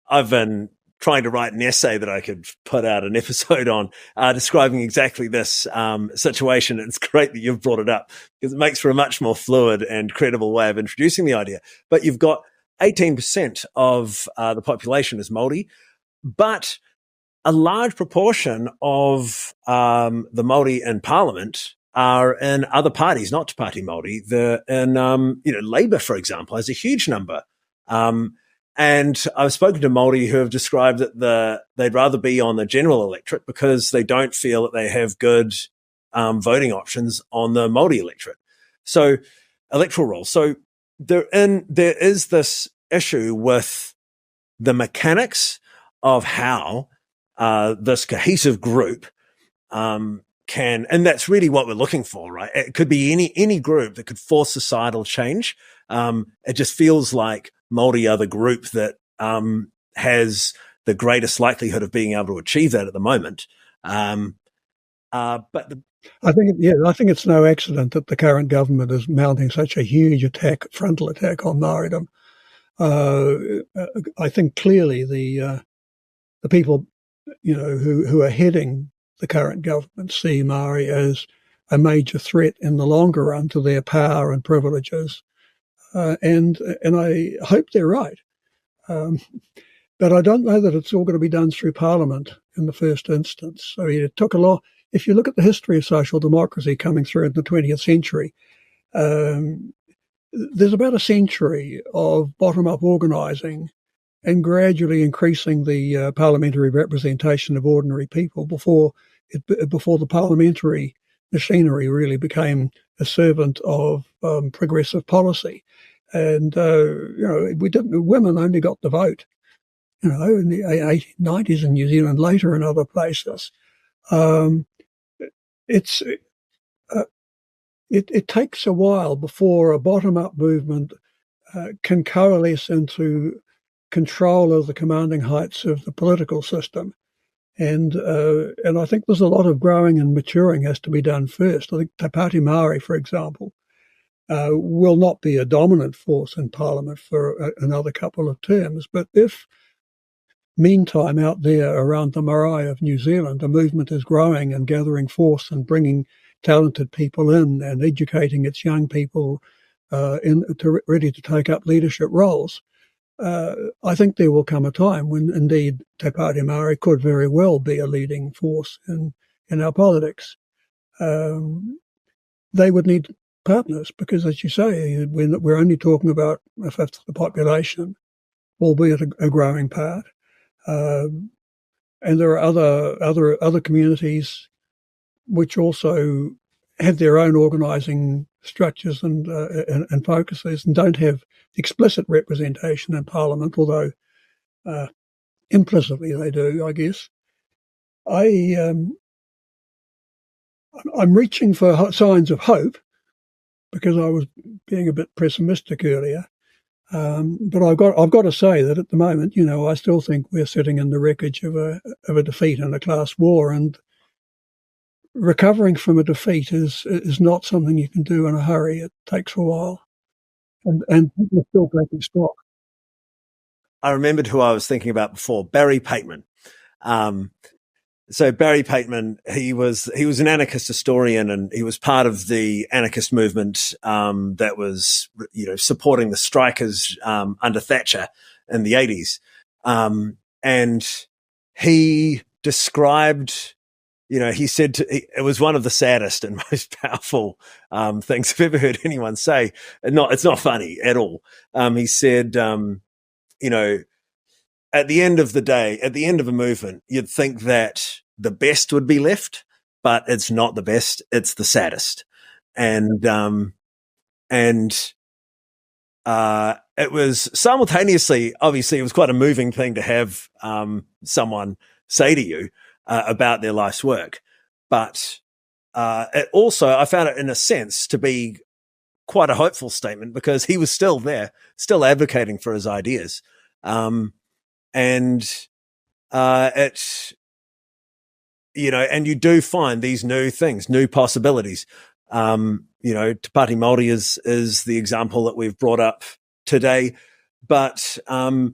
I've been trying to write an essay that I could put out an episode on, describing exactly this situation. It's great that you've brought it up, because it makes for a much more fluid and credible way of introducing the idea. But you've got 18% of the population is Māori, but a large proportion of the Māori in Parliament are in other parties, not Te Pāti Māori. They're in, Labour, for example, has a huge number. And I've spoken to Māori who have described that they'd rather be on the general electorate because they don't feel that they have good voting options on the Māori electorate. So electoral roll. So there is this issue with the mechanics of how this cohesive group and that's really what we're looking for, right? It could be any group that could force societal change. It just feels like Māori are the group that has the greatest likelihood of being able to achieve that at the moment. I think it's no accident that the current government is mounting such a huge frontal attack on Māoridom. I think clearly the people, who are heading the current government see Māori as a major threat in the longer run to their power and privileges, and I hope they're right. But I don't know that it's all going to be done through Parliament in the first instance. I mean, it took a lot. If you look at the history of social democracy coming through in the 20th century, there's about a century of bottom-up organising and gradually increasing the parliamentary representation of ordinary people before the parliamentary machinery really became a servant of progressive policy. And women only got the vote, in the 1890s in New Zealand, later in other places. It takes a while before a bottom-up movement can coalesce into control of the commanding heights of the political system. And I think there's a lot of growing and maturing has to be done first. I think Te Pāti Māori, for example, will not be a dominant force in Parliament for another couple of terms. But if, meantime, out there around the marae of New Zealand, a movement is growing and gathering force and bringing talented people in and educating its young people ready to take up leadership roles, I think there will come a time when indeed Te Pāti Māori could very well be a leading force in our politics. They would need partners because, as you say, we're only talking about a fifth of the population, albeit a growing part. And there are other communities which also have their own organising structures and focuses and don't have explicit representation in Parliament, although implicitly they do, I guess. I'm reaching for signs of hope because I was being a bit pessimistic earlier. But I've got to say that at the moment, I still think we're sitting in the wreckage of a defeat in a class war, and recovering from a defeat is not something you can do in a hurry. It takes a while, and people are still taking stock. I remembered who I was thinking about before, Barry Pateman. So Barry Pateman, he was an anarchist historian, and he was part of the anarchist movement that was, supporting the strikers under Thatcher in the 80s. And he described, he said it was one of the saddest and most powerful things I've ever heard anyone say. It's not funny at all. He said, at the end of the day, at the end of a movement, you'd think that the best would be left, but it's not the best; it's the saddest. And it was simultaneously, obviously, it was quite a moving thing to have someone say to you about their life's work, but it also, I found it in a sense to be quite a hopeful statement because he was still there, still advocating for his ideas. And you do find these new things, new possibilities. Te Pāti Māori is the example that we've brought up today. But, I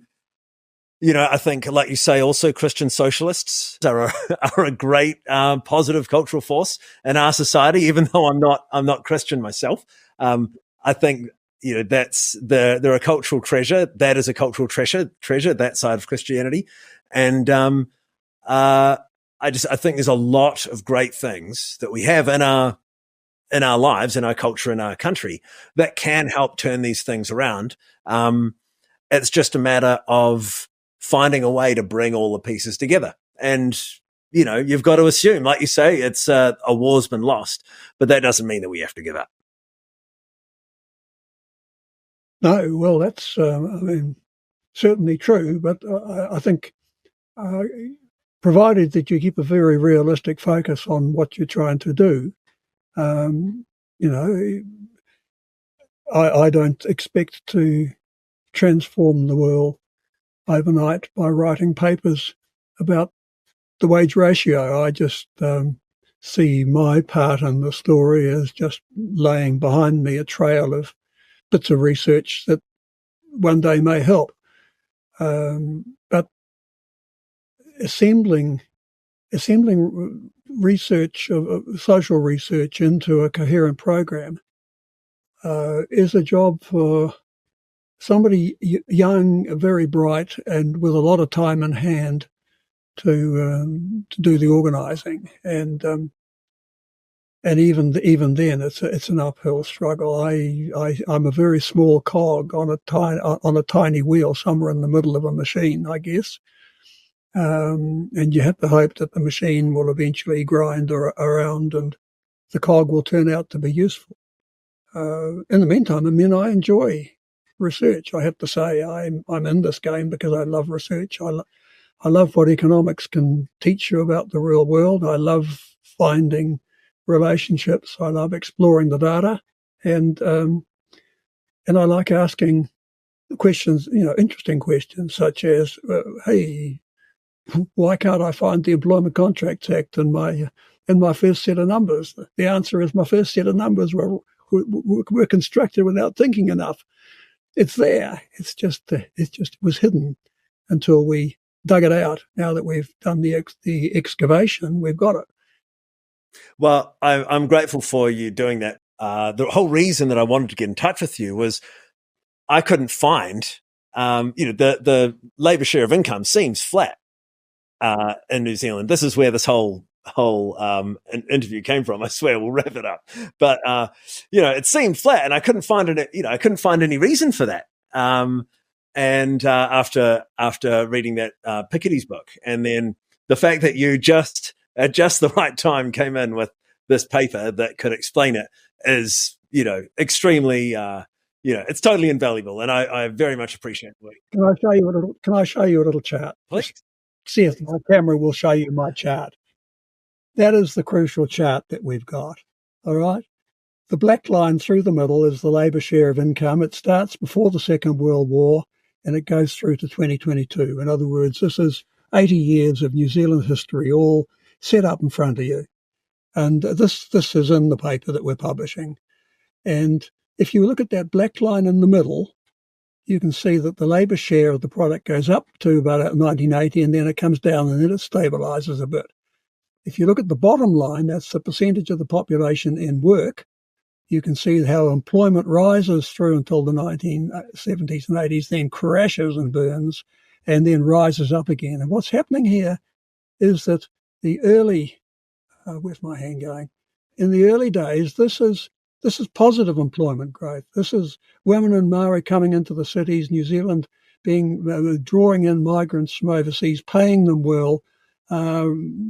think, like you say, also Christian socialists are a great, positive cultural force in our society, even though I'm not Christian myself. I think, they're a cultural treasure. That is a cultural treasure, that side of Christianity. And, I think there's a lot of great things that we have in our lives, in our culture, in our country that can help turn these things around. It's just a matter of finding a way to bring all the pieces together. And, you've got to assume, like you say, it's a war's been lost, but that doesn't mean that we have to give up. No, well, that's, certainly true, but I think provided that you keep a very realistic focus on what you're trying to do, I don't expect to transform the world overnight by writing papers about the wage ratio. I just see my part in the story as just laying behind me a trail of bits of research that one day may help. But assembling research, social research, into a coherent program is a job for somebody young, very bright, and with a lot of time in hand to do the organising. And even then, it's an uphill struggle. I'm a very small cog on a tiny wheel somewhere in the middle of a machine, I guess. And you have to hope that the machine will eventually grind around and the cog will turn out to be useful. In the meantime, I enjoy research. I have to say, I'm in this game because I love research. I love what economics can teach you about the real world. I love finding relationships. I love exploring the data, and I like asking questions, interesting questions such as, "Hey, why can't I find the Employment Contracts Act in my first set of numbers?" The answer is my first set of numbers were constructed without thinking enough. It's there. It was hidden until we dug it out. Now that we've done the excavation, we've got it. Well, I'm grateful for you doing that. The whole reason that I wanted to get in touch with you was I couldn't find, the labour share of income seems flat in New Zealand. This is where this whole interview came from. I swear we'll wrap it up. But, it seemed flat and I couldn't find it. I couldn't find any reason for that. And after reading that Piketty's book, and then the fact that you just at just the right time came in with this paper that could explain it is, extremely, it's totally invaluable. And I very much appreciate it. Can I show you a little chart? Please. See if my camera will show you my chart. That is the crucial chart that we've got. All right. The black line through the middle is the labour share of income. It starts before the Second World War and it goes through to 2022. In other words, this is 80 years of New Zealand history all set up in front of you. And this is in the paper that we're publishing. And if you look at that black line in the middle, you can see that the labour share of the product goes up to about 1980 and then it comes down and then it stabilises a bit. If you look at the bottom line, that's the percentage of the population in work. You can see how employment rises through until the 1970s and 80s, then crashes and burns, and then rises up again. And what's happening here is that the early, where's my hand going? In the early days, this is positive employment growth. This is women and Maori coming into the cities, New Zealand drawing in migrants from overseas, paying them well,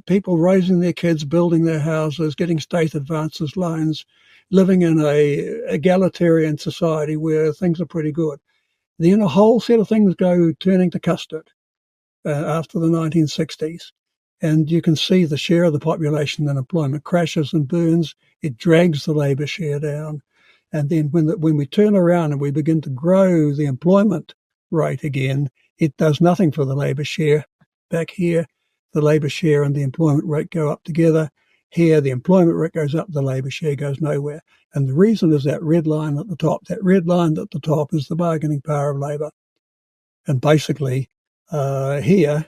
people raising their kids, building their houses, getting state advances loans, living in a egalitarian society where things are pretty good. Then a whole set of things go turning to custard after the 1960s. And you can see the share of the population in employment crashes and burns. It drags the labour share down. And then when we turn around and we begin to grow the employment rate again, it does nothing for the labour share. Back here, the labour share and the employment rate go up together. Here, the employment rate goes up, the labour share goes nowhere. And the reason is that red line at the top. That red line at the top is the bargaining power of labour. And basically, here,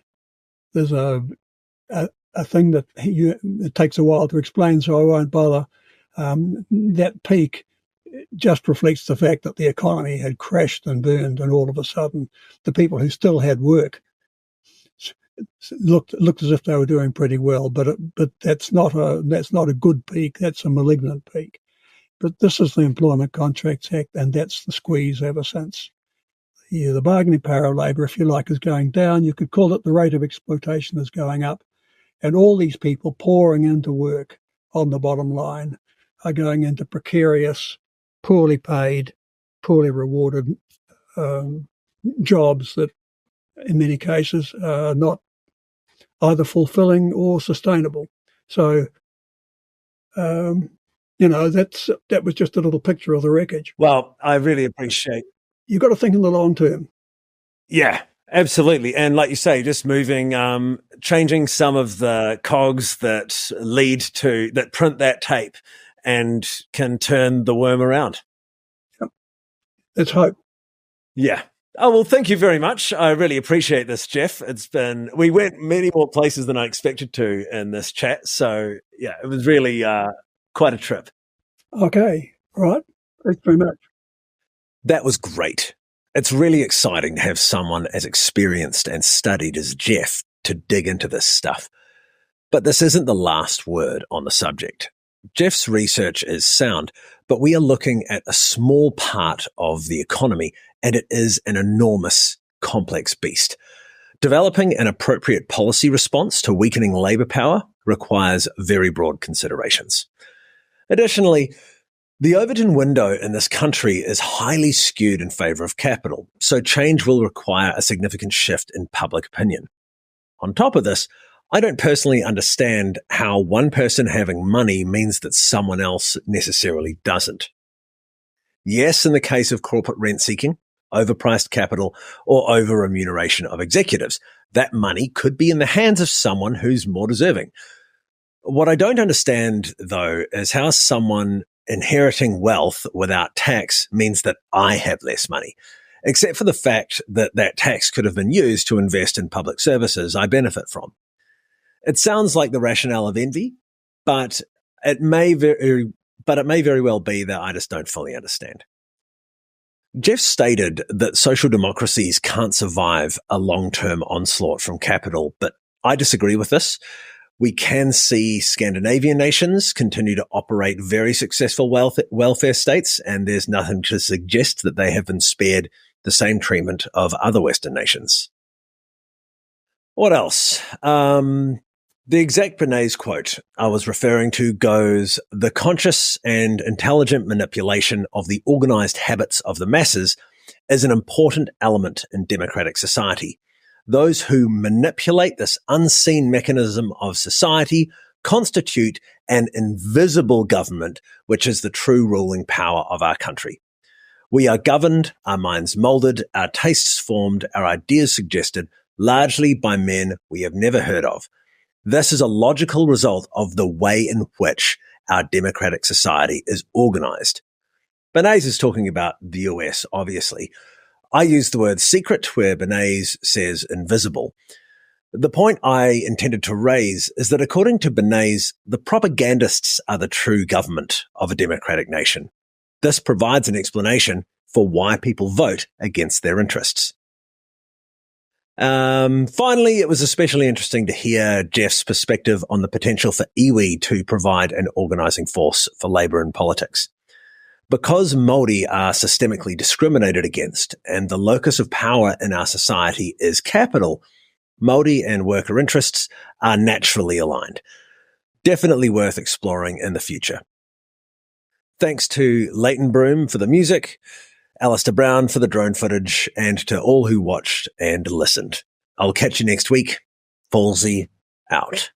there's a thing that it takes a while to explain, so I won't bother. That peak just reflects the fact that the economy had crashed and burned, and all of a sudden, the people who still had work looked as if they were doing pretty well. But that's not a good peak. That's a malignant peak. But this is the Employment Contracts Act, and that's the squeeze ever since. the bargaining power of labour, if you like, is going down. You could call it the rate of exploitation is going up. And all these people pouring into work on the bottom line are going into precarious, poorly paid, poorly rewarded jobs that in many cases are not either fulfilling or sustainable. So, that was just a little picture of the wreckage. Well, I really appreciate. You've got to think in the long term. Yeah, absolutely. And like you say, just moving, changing some of the cogs that print that tape and can turn the worm around. Yep. Let's hope. Yeah. Oh, well, thank you very much. I really appreciate this, Geoff. We went many more places than I expected to in this chat. So yeah, it was really quite a trip. Okay. All right. Thanks very much. That was great. It's really exciting to have someone as experienced and studied as Geoff to dig into this stuff. But this isn't the last word on the subject. Geoff's research is sound, but we are looking at a small part of the economy, and it is an enormous, complex beast. Developing an appropriate policy response to weakening labour power requires very broad considerations. Additionally, the Overton window in this country is highly skewed in favour of capital, so change will require a significant shift in public opinion. On top of this, I don't personally understand how one person having money means that someone else necessarily doesn't. Yes, in the case of corporate rent seeking, overpriced capital, or over-remuneration of executives, that money could be in the hands of someone who's more deserving. What I don't understand, though, is how someone inheriting wealth without tax means that I have less money, except for the fact that that tax could have been used to invest in public services I benefit from. It sounds like the rationale of envy, but it may very well be that I just don't fully understand. Geoff stated that social democracies can't survive a long-term onslaught from capital, but I disagree with this. We can see Scandinavian nations continue to operate very successful welfare states, and there's nothing to suggest that they have been spared the same treatment of other Western nations. What else? The exact Bernays quote I was referring to goes, "The conscious and intelligent manipulation of the organized habits of the masses is an important element in democratic society. Those who manipulate this unseen mechanism of society constitute an invisible government, which is the true ruling power of our country. We are governed, our minds molded, our tastes formed, our ideas suggested, largely by men we have never heard of. This is a logical result of the way in which our democratic society is organized." Bernays is talking about the US, obviously. I use the word secret where Bernays says invisible. The point I intended to raise is that according to Bernays, the propagandists are the true government of a democratic nation. This provides an explanation for why people vote against their interests. Finally, it was especially interesting to hear Geoff's perspective on the potential for iwi to provide an organising force for labour and politics. Because Māori are systemically discriminated against and the locus of power in our society is capital, Māori and worker interests are naturally aligned. Definitely worth exploring in the future. Thanks to Leighton Broom for the music, Alistair Brown for the drone footage, and to all who watched and listened. I'll catch you next week. Fallsy out.